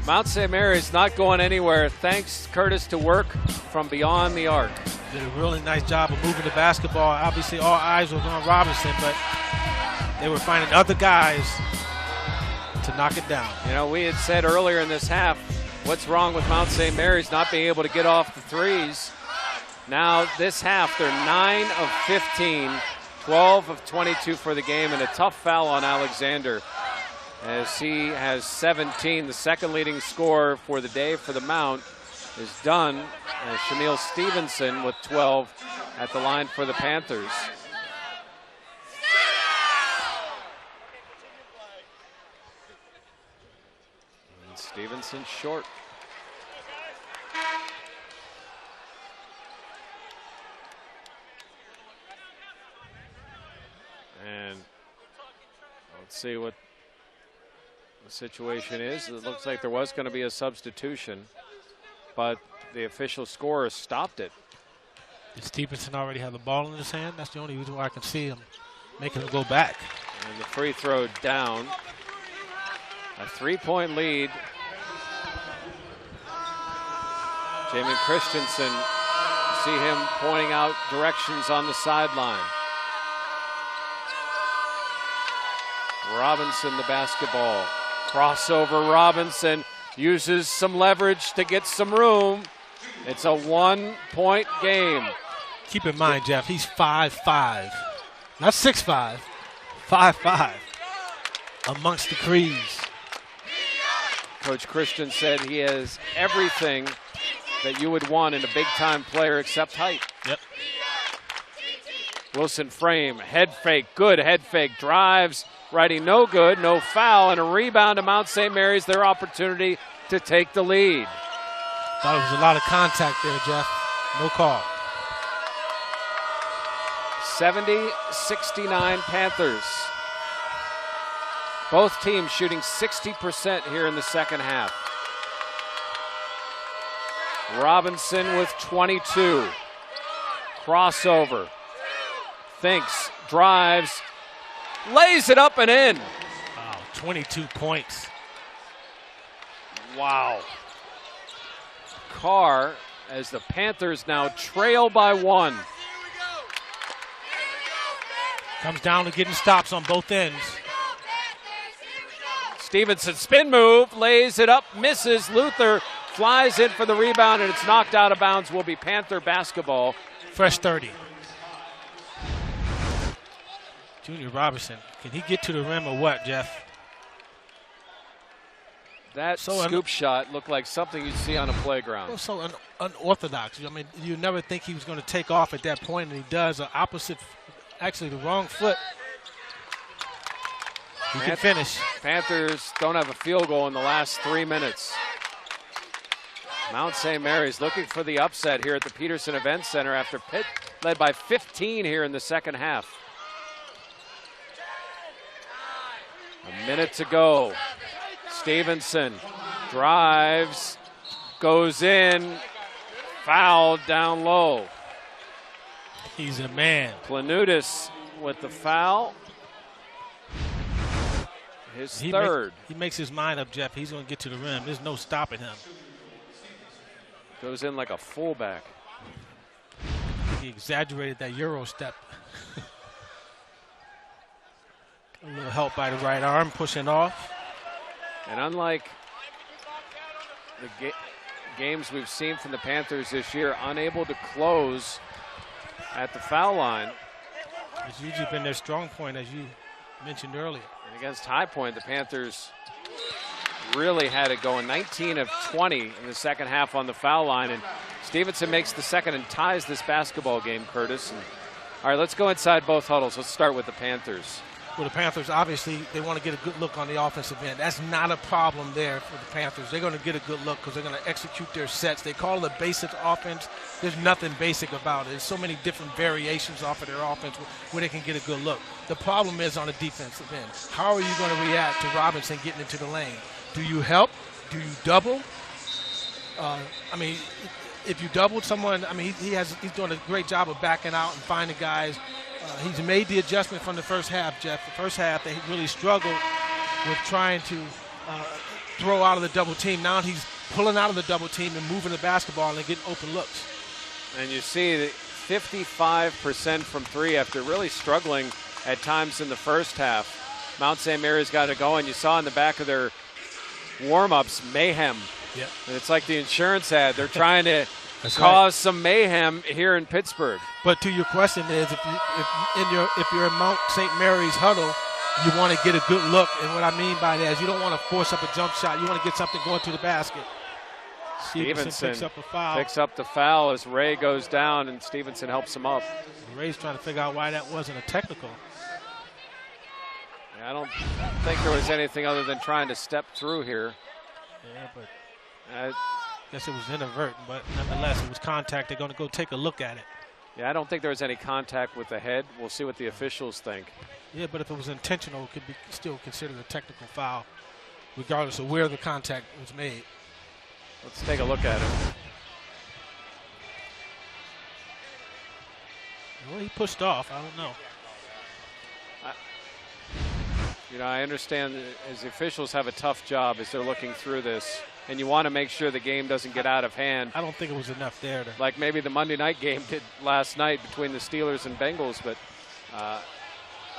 Mount St. Mary's not going anywhere. Thanks, Curtis, to work from beyond the arc. Did a really nice job of moving the basketball. Obviously, all eyes were on Robinson, but they were finding other guys to knock it down. You know, we had said earlier in this half, what's wrong with Mount St. Mary's not being able to get off the threes. Now, this half, they're 9 of 15, 12 of 22 for the game, and a tough foul on Alexander, as he has 17. The second leading scorer for the day for the Mount is done. As Shamil Stevenson with 12 at the line for the Panthers. And Stevenson short. And let's see what the situation is. It looks like there was going to be a substitution, but the official scorer stopped it. Did Stevenson already have the ball in his hand? That's the only reason why I can see him making him go back. And the free throw down. A 3-point lead. Jamin Christensen, you see him pointing out directions on the sideline. Robinson the basketball. Crossover. Robinson uses some leverage to get some room. It's a 1-point game. Keep in mind, Jeff, he's 5'5", not 6'5", 5'5", amongst the crease. Coach Christian said he has everything that you would want in a big-time player except height. Yep. Wilson Frame, head fake, good head fake, drives, righty no good, no foul, and a rebound to Mount St. Mary's, their opportunity to take the lead. Thought it was a lot of contact there, Jeff. No call. 70-69 Panthers. Both teams shooting 60% here in the second half. Robinson with 22. Crossover. Thinks, drives, lays it up and in. Wow, 22 points. Wow. Carr, as the Panthers now trail by 1. Comes down to getting stops on both ends. Stevenson spin move, lays it up, misses. Luther flies in for the rebound, and it's knocked out of bounds. Will be Panther basketball. Fresh 30. Junior Robinson, can he get to the rim or what, Jeff? That scoop shot looked like something you'd see on a playground. So unorthodox. I mean, you never think he was going to take off at that point, and he does. Opposite, actually the wrong foot. He can finish. Panthers don't have a field goal in the last 3 minutes. Mount St. Mary's looking for the upset here at the Peterson Event Center after Pitt led by 15 here in the second half. A minute to go. Stevenson drives, goes in, fouled down low. He's a man. Planutis with the foul. His third. He makes his mind up, Jeff. He's going to get to the rim. There's no stopping him. Goes in like a fullback. He exaggerated that Euro step. A little help by the right arm, pushing off. And unlike the games we've seen from the Panthers this year, unable to close at the foul line. It's usually been their strong point, as you mentioned earlier. And against High Point, the Panthers really had it going. 19 of 20 in the second half on the foul line. And Stevenson makes the second and ties this basketball game, Curtis. And, all right, let's go inside both huddles. Let's start with the Panthers. Well, the Panthers, obviously, they want to get a good look on the offensive end. That's not a problem there for the Panthers. They're going to get a good look because they're going to execute their sets. They call it a basic offense. There's nothing basic about it. There's so many different variations off of their offense where they can get a good look. The problem is on the defensive end. How are you going to react to Robinson getting into the lane? Do you help? Do you double? I mean, if you double someone, I mean, he's doing a great job of backing out and finding guys. He's made the adjustment from the first half, Jeff. The first half, they really struggled with trying to throw out of the double team. Now he's pulling out of the double team and moving the basketball and getting open looks. And you see that 55% from three after really struggling at times in the first half. Mount St. Mary's got it going. You saw in the back of their warm-ups, mayhem. Yep. And it's like the insurance ad. They're trying to cause some mayhem here in Pittsburgh. But to your question is, if you're in Mount St. Mary's huddle, you want to get a good look. And what I mean by that is you don't want to force up a jump shot. You want to get something going to the basket. Stevenson picks up a foul. Picks up the foul as Ray goes down, and Stevenson helps him up. Ray's trying to figure out why that wasn't a technical. I don't think there was anything other than trying to step through here. Yeah, but I guess it was inadvertent, but nonetheless, it was contact. They're going to go take a look at it. Yeah, I don't think there was any contact with the head. We'll see what the officials think. Yeah, but if it was intentional, it could be still considered a technical foul, regardless of where the contact was made. Let's take a look at it. Well, he pushed off. I don't know. I understand as the officials have a tough job as they're looking through this, and you want to make sure the game doesn't get out of hand. I don't think it was enough there. Like maybe the Monday night game did last night between the Steelers and Bengals, but I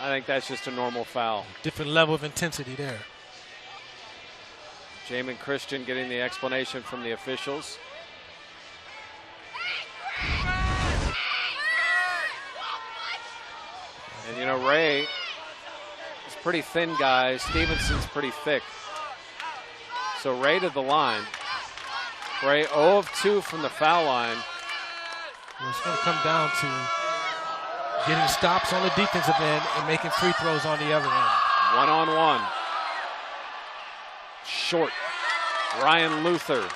think that's just a normal foul. Different level of intensity there. Jamin Christian getting the explanation from the officials. And Ray is a pretty thin guy. Stevenson's pretty thick. So Ray to the line. Ray 0 of 2 from the foul line. Well, it's going to come down to getting stops on the defensive end and making free throws on the other end. 1-on-1. Short. Ryan Luther.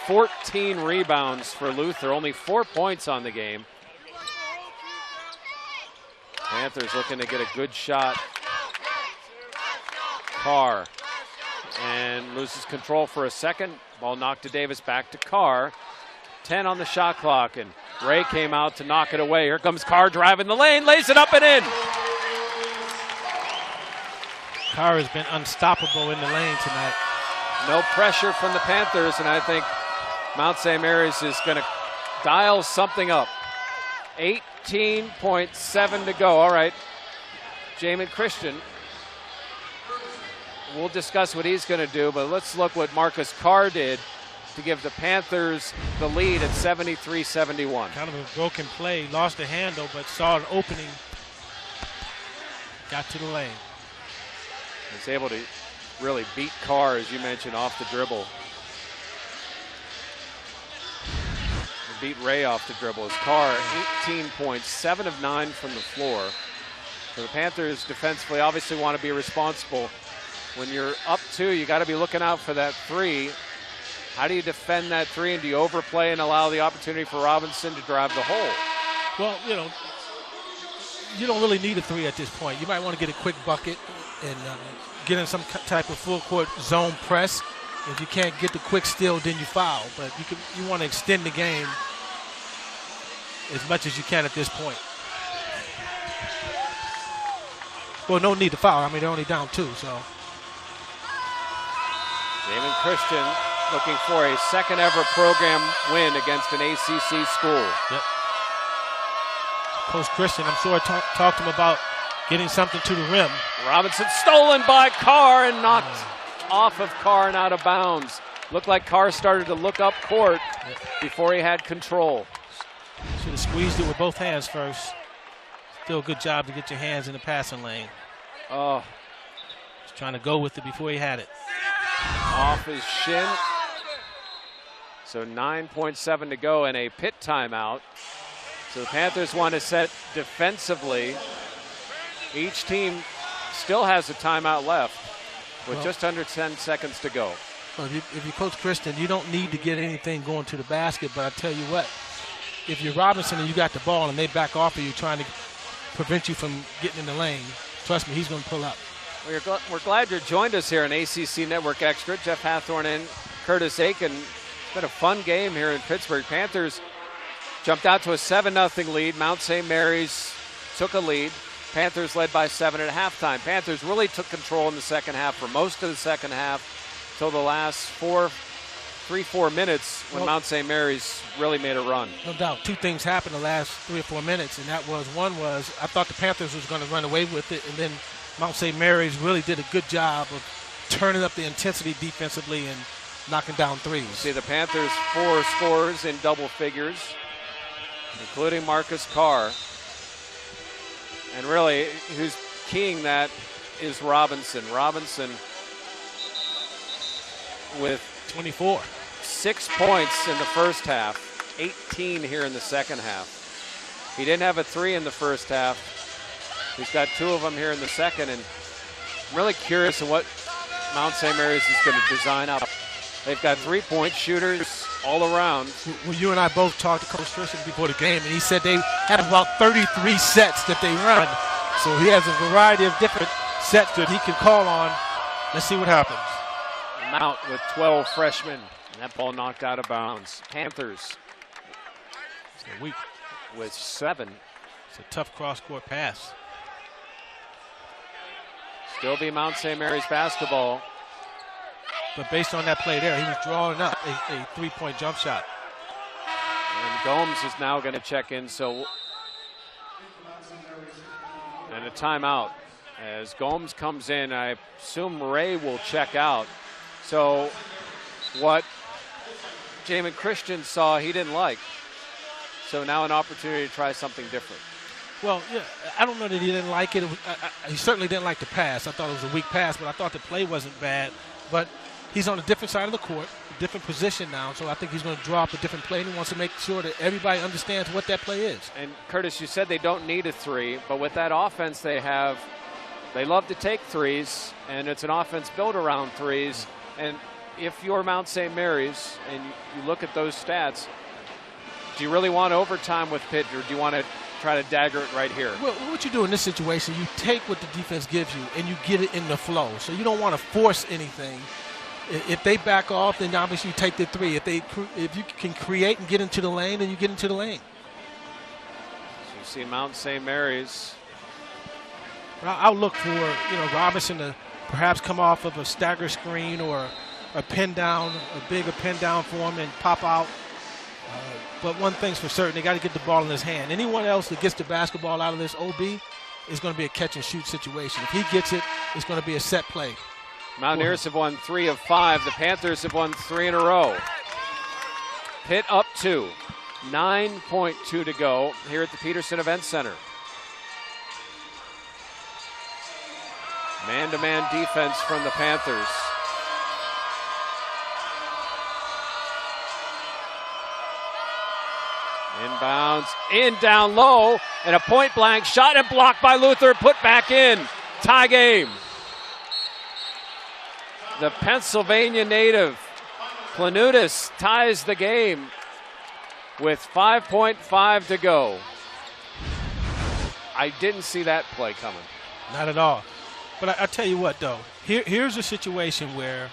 14 rebounds for Luther. Only 4 points on the game. Panthers looking to get a good shot. Carr and loses control for a second. Ball knocked to Davis, back to Carr. 10 on the shot clock, and Ray came out to knock it away. Here comes Carr driving the lane, lays it up and in. Carr has been unstoppable in the lane tonight. No pressure from the Panthers, and I think Mount St. Mary's is going to dial something up. 18.7 to go. All right, Jamin Christian. We'll discuss what he's going to do, but let's look what Marcus Carr did to give the Panthers the lead at 73-71. Kind of a broken play, lost the handle, but saw an opening, got to the lane. Was able to really beat Carr, as you mentioned, off the dribble. Beat Ray off the dribble. As Carr, 18 points, 7 of 9 from the floor. So the Panthers defensively obviously want to be responsible. When you're up 2, you got to be looking out for that 3. How do you defend that 3, and do you overplay and allow the opportunity for Robinson to drive the hole? Well, you don't really need a 3 at this point. You might want to get a quick bucket and get in some type of full court zone press. If you can't get the quick steal, then you foul. But you want to extend the game as much as you can at this point. Well, no need to foul. I mean, they're only down 2, so. Jamin Christian looking for a second ever program win against an ACC school. Yep. Coach Christian, I'm sure talked to him about getting something to the rim. Robinson stolen by Carr and knocked off of Carr and out of bounds. Looked like Carr started to look up court before he had control. Should have squeezed it with both hands first. Still a good job to get your hands in the passing lane. Oh. Just trying to go with it before he had it. Off his shin. So 9.7 to go and a Pitt timeout. So the Panthers want to set defensively. Each team still has a timeout left with just under 10 seconds to go. Well, if you coach Christian, you don't need to get anything going to the basket, but I tell you what, if you're Robinson and you got the ball and they back off of you trying to prevent you from getting in the lane, trust me, he's going to pull up. Well, we're glad you joined us here on ACC Network Extra. Jeff Hathorn and Curtis Aiken. It's been a fun game here in Pittsburgh. Panthers jumped out to a 7-0 lead. Mount St. Mary's took a lead. Panthers led by 7 at halftime. Panthers really took control in the second half for most of the second half till the last 3-4 minutes when Mount St. Mary's really made a run. No doubt. 2 things happened the last 3 or 4 minutes, and that was, one was I thought the Panthers was going to run away with it, and then Mount St. Mary's really did a good job of turning up the intensity defensively and knocking down 3s. See the Panthers 4 scorers in double figures, including Marcus Carr. And really, who's keying that is Robinson. Robinson with 24. 6 points in the first half, 18 here in the second half. He didn't have a 3 in the first half. He's got 2 of them here in the second, and I'm really curious of what Mount St. Mary's is going to design up. They've got 3-point shooters all around. Well, you and I both talked to Coach Christian before the game, and he said they have about 33 sets that they run. So he has a variety of different sets that he can call on. Let's see what happens. Mount with 12 freshmen, and that ball knocked out of bounds. Panthers weak with 7. It's a tough cross-court pass. Still be Mount St. Mary's basketball. But based on that play there, he was drawing up a 3-point jump shot. And Gomes is now going to check in, and a timeout. As Gomes comes in, I assume Ray will check out. So what Jamin Christian saw, he didn't like. So now an opportunity to try something different. Well, yeah, I don't know that he didn't like it. He certainly didn't like the pass. I thought it was a weak pass, but I thought the play wasn't bad. But he's on a different side of the court, a different position now, so I think he's going to draw up a different play, and he wants to make sure that everybody understands what that play is. And, Curtis, you said they don't need a 3, but with that offense they have, they love to take 3s, and it's an offense built around 3s. And if you're Mount St. Mary's and you look at those stats, do you really want overtime with Pitt, or do you want to try to dagger it right here. Well, what you do in this situation, you take what the defense gives you and you get it in the flow. So you don't want to force anything. If they back off, then obviously you take the three. If you can create and get into the lane, then you get into the lane. So you see Mount St. Mary's. I'll look for Robinson to perhaps come off of a stagger screen or a pin down, a bigger pin down for him and pop out. But one thing's for certain, they got to get the ball in his hand. Anyone else that gets the basketball out of this OB is going to be a catch and shoot situation. If he gets it, it's going to be a set play. Mountaineers have won 3 of 5. The Panthers have won 3 in a row. Pitt up 2. 9.2 to go here at the Peterson Event Center. Man-to-man defense from the Panthers. Inbounds, in down low, and a point-blank shot and blocked by Luther, put back in. Tie game. The Pennsylvania native, Planutis, ties the game with 5.5 to go. I didn't see that play coming. Not at all. But I tell you what, though, here's a situation where,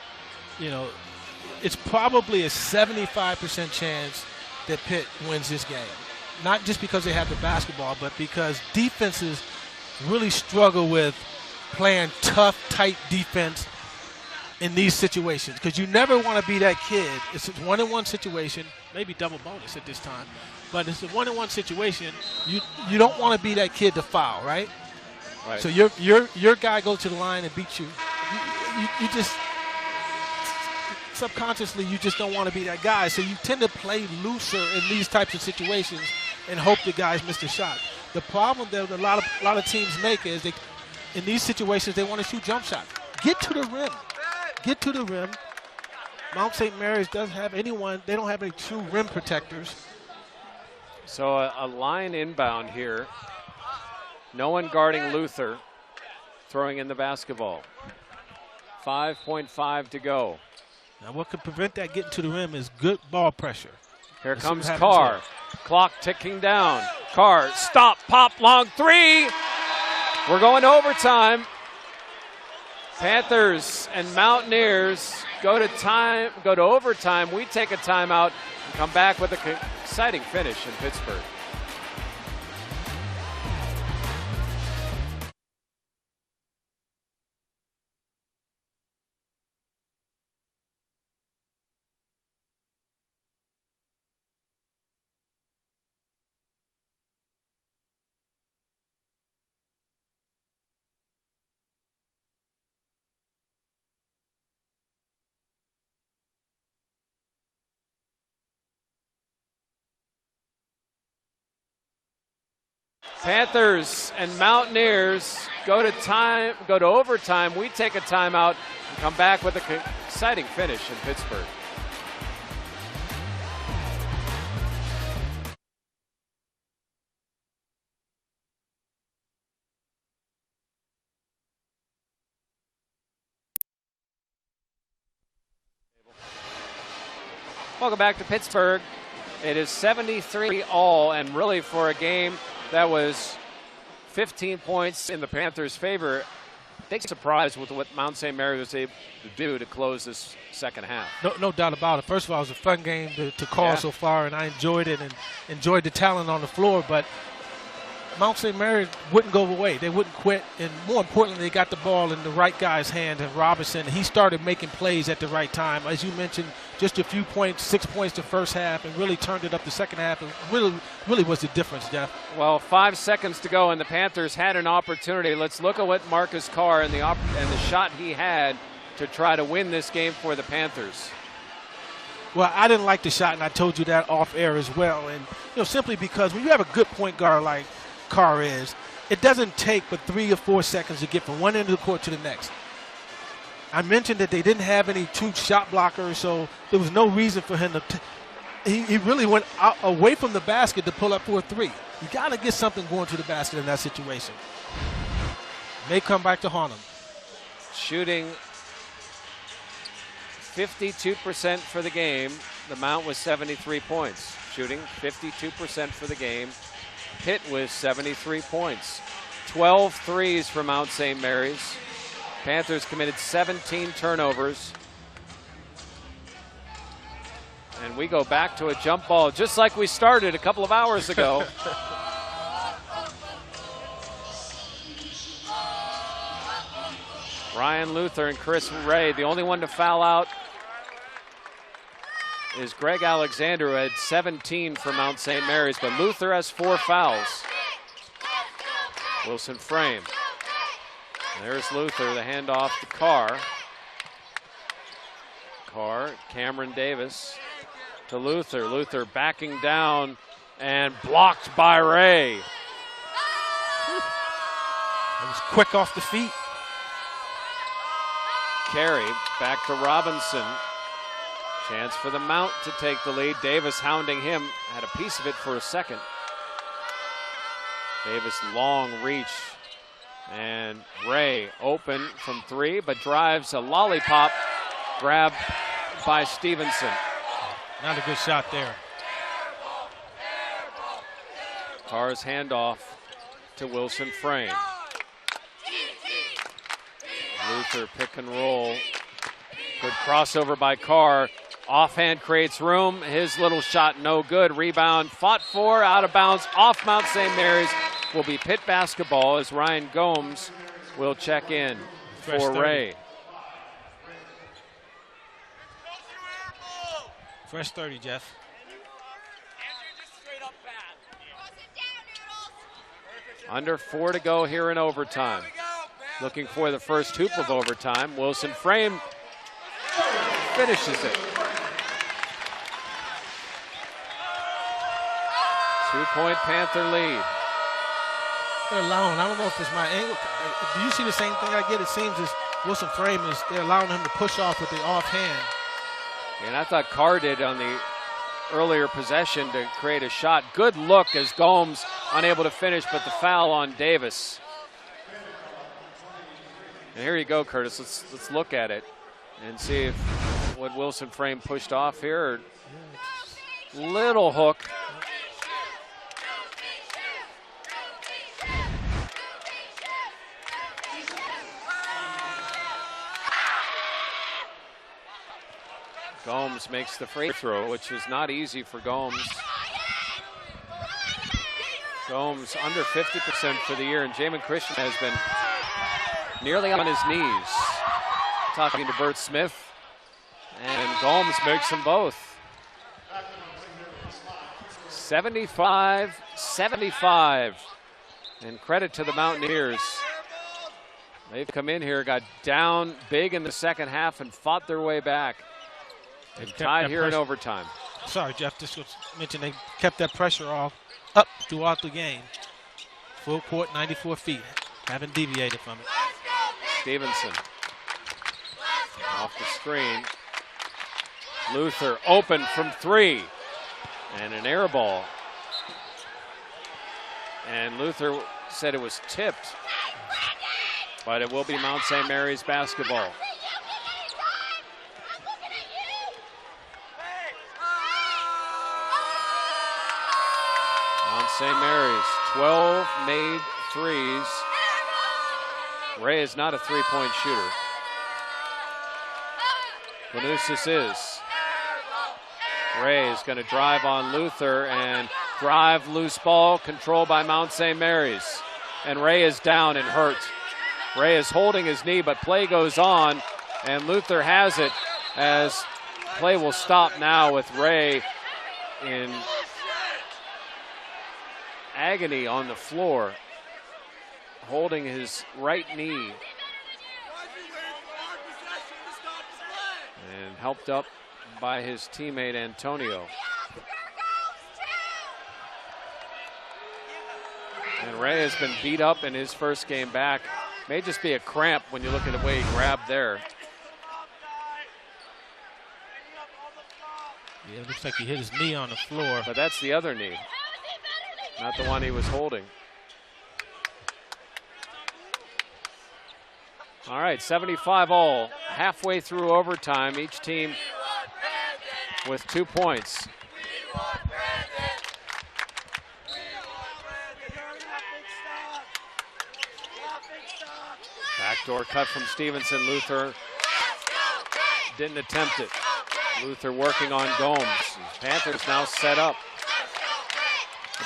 it's probably a 75% chance that Pitt wins this game. Not just because they have the basketball, but because defenses really struggle with playing tough, tight defense in these situations. Because you never want to be that kid. It's a one-on-one situation, maybe double bonus at this time. But it's a one-on-one situation. You don't want to be that kid to foul, right? Right. So your guy goes to the line and beats you. You just subconsciously you just don't want to be that guy. So you tend to play looser in these types of situations and hope the guys miss the shot. The problem that a lot of teams make is in these situations they want to shoot jump shots. Get to the rim. Get to the rim. Mount St. Mary's doesn't have anyone. They don't have any true rim protectors. So a line inbound here. No one guarding Luther, throwing in the basketball. 5.5 to go. Now what could prevent that getting to the rim is good ball pressure. Here comes Carr. Clock ticking down. Carr, stop, pop, long three. We're going to overtime. Panthers and Mountaineers go to overtime. We take a timeout and come back with an exciting finish in Pittsburgh. Panthers and Mountaineers go to overtime. We take a timeout and come back with an exciting finish in Pittsburgh. Welcome back to Pittsburgh. It is 73 all, and really for a game that was 15 points in the Panthers' favor. Big surprise with what Mount St. Mary was able to do to close this second half. No doubt about it. First of all, it was a fun game to call so far, and I enjoyed it and enjoyed the talent on the floor. But Mount St. Mary wouldn't go away. They wouldn't quit. And more importantly, they got the ball in the right guy's hands, and Robinson, he started making plays at the right time. As you mentioned, just a few points, 6 points the first half, and really turned it up the second half. And really was the difference, Jeff. Well, 5 seconds to go, and the Panthers had an opportunity. Let's look at what Marcus Carr and the shot he had to try to win this game for the Panthers. Well, I didn't like the shot, and I told you that off air as well. And simply because when you have a good point guard like Carr is, it doesn't take but 3 or 4 seconds to get from one end of the court to the next. I mentioned that they didn't have any true shot blockers, so there was no reason for him to he really went away from the basket to pull up for a three. You got to get something going to the basket in that situation. May come back to haunt him. Shooting 52% for the game. The Mount was 73 points. Shooting 52% for the game. Pitt with 73 points. 12 threes for Mount St. Mary's. Panthers committed 17 turnovers. And we go back to a jump ball just like we started a couple of hours ago. Ryan Luther and Chris Ray. The only one to foul out is Greg Alexander, who had 17 for Mount St. Mary's, but Luther has 4 fouls. Wilson Frame. There's Luther, the handoff to Carr. Cameron Davis to Luther. Luther backing down and blocked by Ray. It was quick off the feet. Carey back to Robinson. Chance for the Mount to take the lead. Davis hounding him. Had a piece of it for a second. Davis long reach. And Ray open from 3, but drives a lollipop grab by Stevenson. Not a good shot there. Carr's handoff to Wilson Frame. Luther pick and roll. Good crossover by Carr. Offhand creates room. His little shot no good. Rebound fought for, out of bounds, off Mount St. Mary's. Will be Pitt basketball as Ryan Gomes will check in for Ray. Fresh 30, Jeff. Under 4 to go here in overtime. Looking for the first hoop of overtime. Wilson Frame finishes it. 2-point Panther lead. They're allowing, I don't know if it's my angle. Do you see the same thing I get? It seems as Wilson Frame is, they're allowing him to push off with the offhand. And I thought Carr did on the earlier possession to create a shot. Good look as Gomes unable to finish, but the foul on Davis. And here you go, Curtis. Let's look at it and see if what Wilson Frame pushed off here. Little hook. Gomes makes the free throw, which is not easy for Gomes. Gomes under 50% for the year, and Jamin Christian has been nearly on his knees. Talking to Bert Smith, and Gomes makes them both. 75-75, and credit to the Mountaineers. They've come in here, got down big in the second half, and fought their way back. And tied here in overtime. Sorry, Jeff, just was mentioned they kept that pressure up throughout the game. Full court, 94 feet. Haven't deviated from it. Stevenson off the screen. Luther open from 3. And an air ball. And Luther said it was tipped. But it will be Mount St. Mary's basketball. St. Mary's, 12 made threes. Ray is not a three-point shooter. Panousis is. Ray is going to drive on Luther and drive loose ball, controlled by Mount St. Mary's. And Ray is down and hurt. Ray is holding his knee, but play goes on, and Luther has it as play will stop now with Ray in agony on the floor, holding his right knee. And helped up by his teammate Antonio. And Ray has been beat up in his first game back. May just be a cramp when you look at the way he grabbed there. Yeah, it looks like he hit his knee on the floor. But that's the other knee, not the one he was holding. All right, 75 all, halfway through overtime, each team with 2 points. Backdoor cut from Stevenson. Luther didn't attempt it. Luther working on Gomes. Panthers now set up.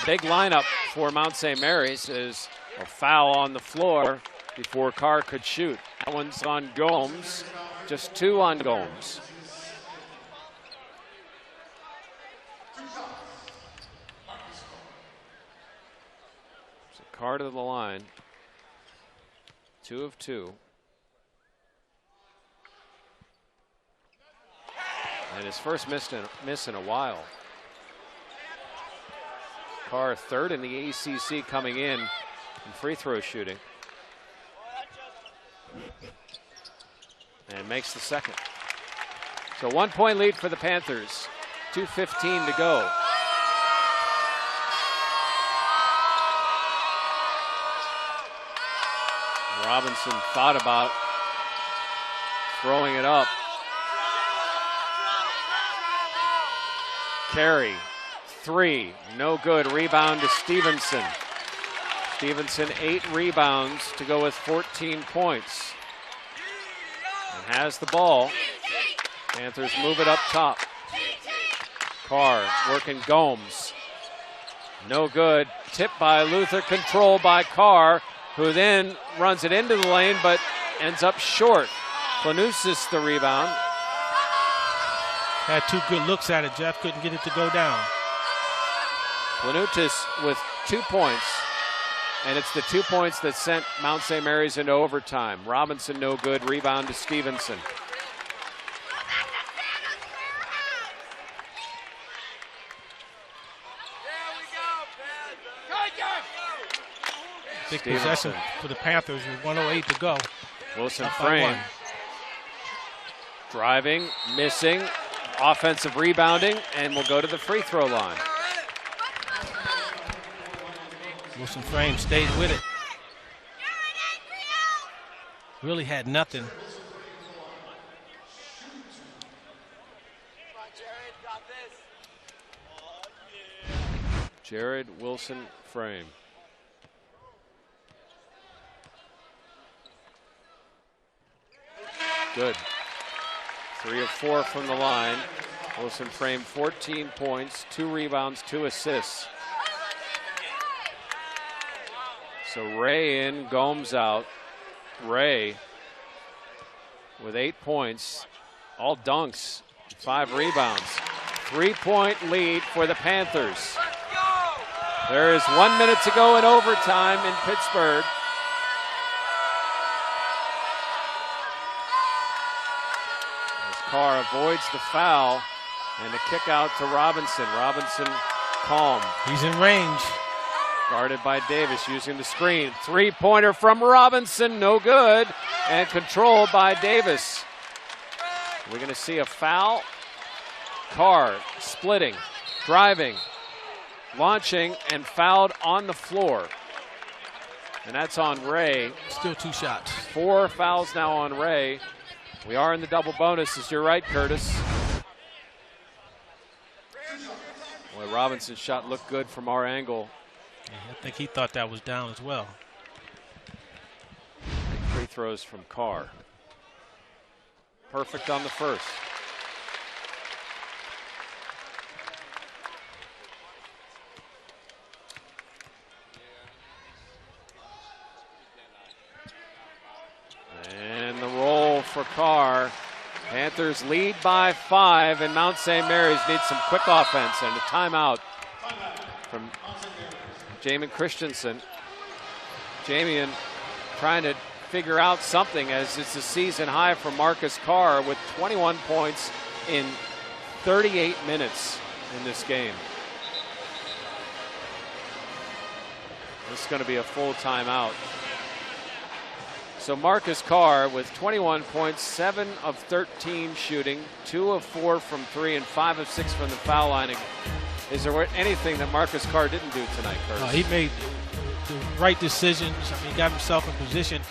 A big lineup for Mount St. Mary's is a foul on the floor before Carr could shoot. That one's on Gomes. Just 2 on Gomes. So Carr to the line. 2 of 2. And his first miss in a while. Carr third in the ACC coming in free throw shooting. And makes the second. So 1 point lead for the Panthers. 2:15 to go. Robinson thought about throwing it up. Carey, 3, no good. Rebound to Stevenson. Stevenson 8 rebounds to go with 14 points. And has the ball. Panthers move it up top. Carr working Gomes. No good. Tipped by Luther, controlled by Carr, who then runs it into the lane but ends up short. Planusis the rebound. Had 2 good looks at it. Jeff couldn't get it to go down. Planutis with 2 points. And it's the 2 points that sent Mount St. Mary's into overtime. Robinson no good. Rebound to Stevenson. Big possession for the Panthers with 1:08 to go. Wilson frame. Driving, missing, offensive rebounding, and will go to the free throw line. Wilson frame stayed with it. Really had nothing. Jared Wilson frame. Good. 3 of 4 from the line. Wilson frame 14 points, 2 rebounds, 2 assists. So Ray in, Gomes out. Ray with 8 points, all dunks, 5 rebounds. 3-point lead for the Panthers. There is 1 minute to go in overtime in Pittsburgh. Carr avoids the foul and a kick out to Robinson. Robinson calm. He's in range. Guarded by Davis using the screen. 3-pointer from Robinson, no good. And controlled by Davis. We're going to see a foul. Carr splitting, driving, launching, and fouled on the floor. And that's on Ray. Still 2 shots. 4 fouls now on Ray. We are in the double bonuses. You're right, Curtis. Boy, Robinson's shot looked good from our angle. Yeah, I think he thought that was down as well. Free throws from Carr. Perfect on the first. And the roll for Carr. Panthers lead by 5, and Mount St. Mary's needs some quick offense and a timeout from Jamin Christensen. Jamian trying to figure out something as it's a season high for Marcus Carr with 21 points in 38 minutes in this game. This is going to be a full timeout. So Marcus Carr with 21 points, 7 of 13 shooting, 2 of 4 from 3, and 5 of 6 from the foul line. Is there anything that Marcus Carr didn't do tonight, Curtis? He made the right decisions. I mean, he got himself in position.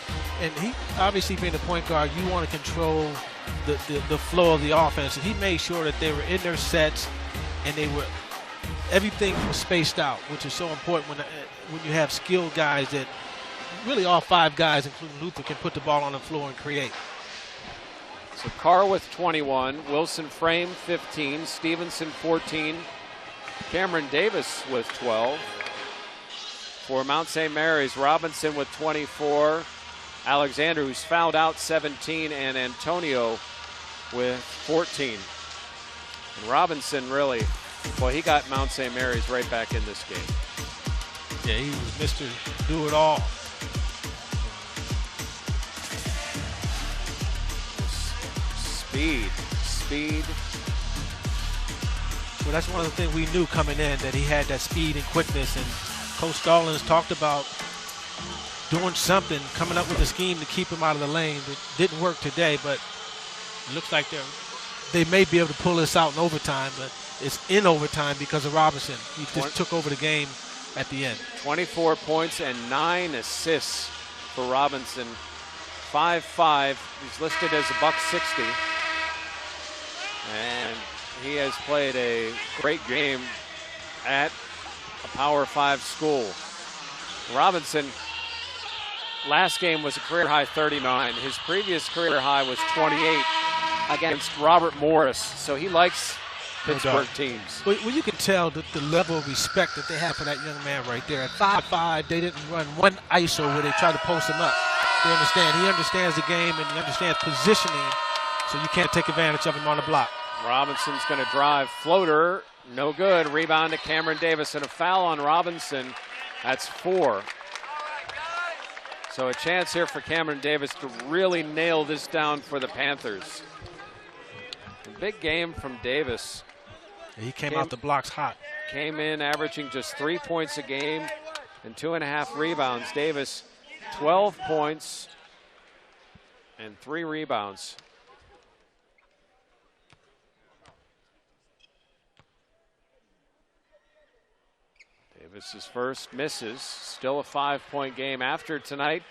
And he, obviously being the point guard, you want to control the flow of the offense. And he made sure that they were in their sets and everything was spaced out, which is so important when you have skilled guys that really all 5 guys, including Luther, can put the ball on the floor and create. So Carr with 21, Wilson Frame 15, Stevenson 14, Cameron Davis with 12. For Mount St. Mary's, Robinson with 24, Alexander, who's fouled out, 17, and Antonio with 14. And Robinson really, well, he got Mount St. Mary's right back in this game. Yeah, he was Mr. Do-It-All. Speed. Well, that's one of the things we knew coming in, that he had that speed and quickness. And Coach Stallings talked about doing something, coming up with a scheme to keep him out of the lane. It didn't work today, but it looks like they may be able to pull this out in overtime, but it's in overtime because of Robinson. He just took over the game at the end. 24 points and 9 assists for Robinson. 5'5". He's listed as $160. And he has played a great game at a Power 5 school. Robinson, last game was a career high 39. His previous career high was 28 against Robert Morris. So he likes Pittsburgh teams. Well, you can tell that the level of respect that they have for that young man right there. At 5'5", they didn't run one ISO where they tried to post him up. They understand. He understands the game and he understands positioning, so you can't take advantage of him on the block. Robinson's going to drive, floater, no good. Rebound to Cameron Davis, and a foul on Robinson. That's 4. So a chance here for Cameron Davis to really nail this down for the Panthers. A big game from Davis. He came out the blocks hot. Came in averaging just 3 points a game and 2.5 rebounds. Davis, 12 points and 3 rebounds. Davis's first misses. Still a 5-point game after tonight.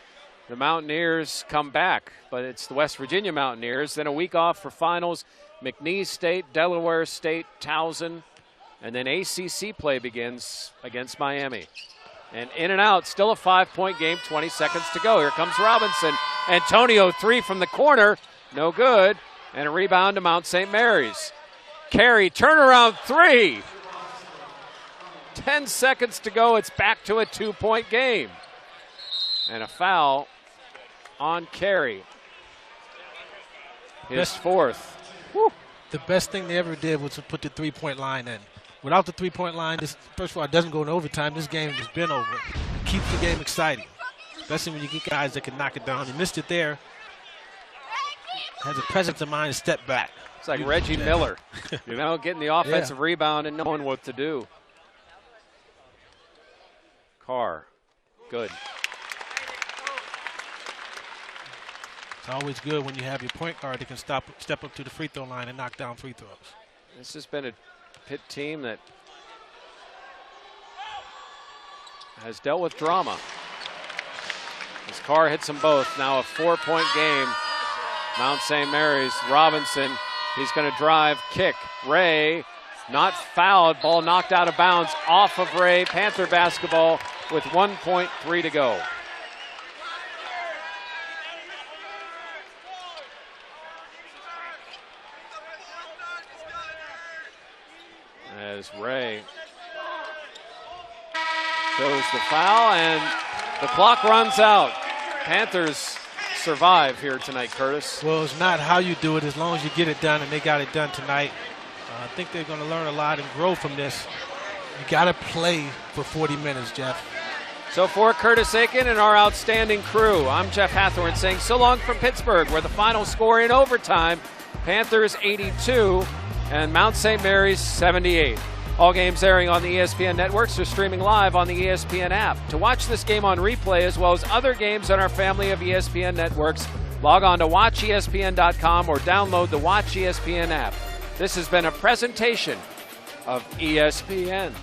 The Mountaineers come back, but it's the West Virginia Mountaineers. Then a week off for finals. McNeese State, Delaware State, Towson, and then ACC play begins against Miami. And in and out, still a 5-point game, 20 seconds to go. Here comes Robinson. Antonio, 3 from the corner, no good. And a rebound to Mount St. Mary's. Carey, turnaround 3. 10 seconds to go, it's back to a 2-point game. And a foul on Carey. His 4th. Woo. The best thing they ever did was to put the 3-point line in. Without the 3-point line, this, first of all, it doesn't go in overtime. This game has been over. It keeps the game exciting, especially when you get guys that can knock it down. He missed it there. Has a presence of mind to step back. It's like Reggie Miller, getting the offensive rebound and knowing what to do. Carr, good. It's always good when you have your point guard that can step up to the free throw line and knock down free throws. This has been a Pitt team that has dealt with drama. As Carr hits them both, now a 4-point game. Mount St. Mary's, Robinson, he's going to drive, kick. Ray, not fouled, ball knocked out of bounds off of Ray. Panther basketball with 1.3 to go. As Ray shows the foul, and the clock runs out. Panthers survive here tonight, Curtis. Well, it's not how you do it as long as you get it done, and they got it done tonight. I think they're going to learn a lot and grow from this. You got to play for 40 minutes, Jeff. So for Curtis Aiken and our outstanding crew, I'm Jeff Hathorn saying so long from Pittsburgh, where the final score in overtime, Panthers 82 and Mount St. Mary's 78. All games airing on the ESPN networks are streaming live on the ESPN app. To watch this game on replay as well as other games on our family of ESPN networks, log on to watchespn.com or download the Watch ESPN app. This has been a presentation of ESPN.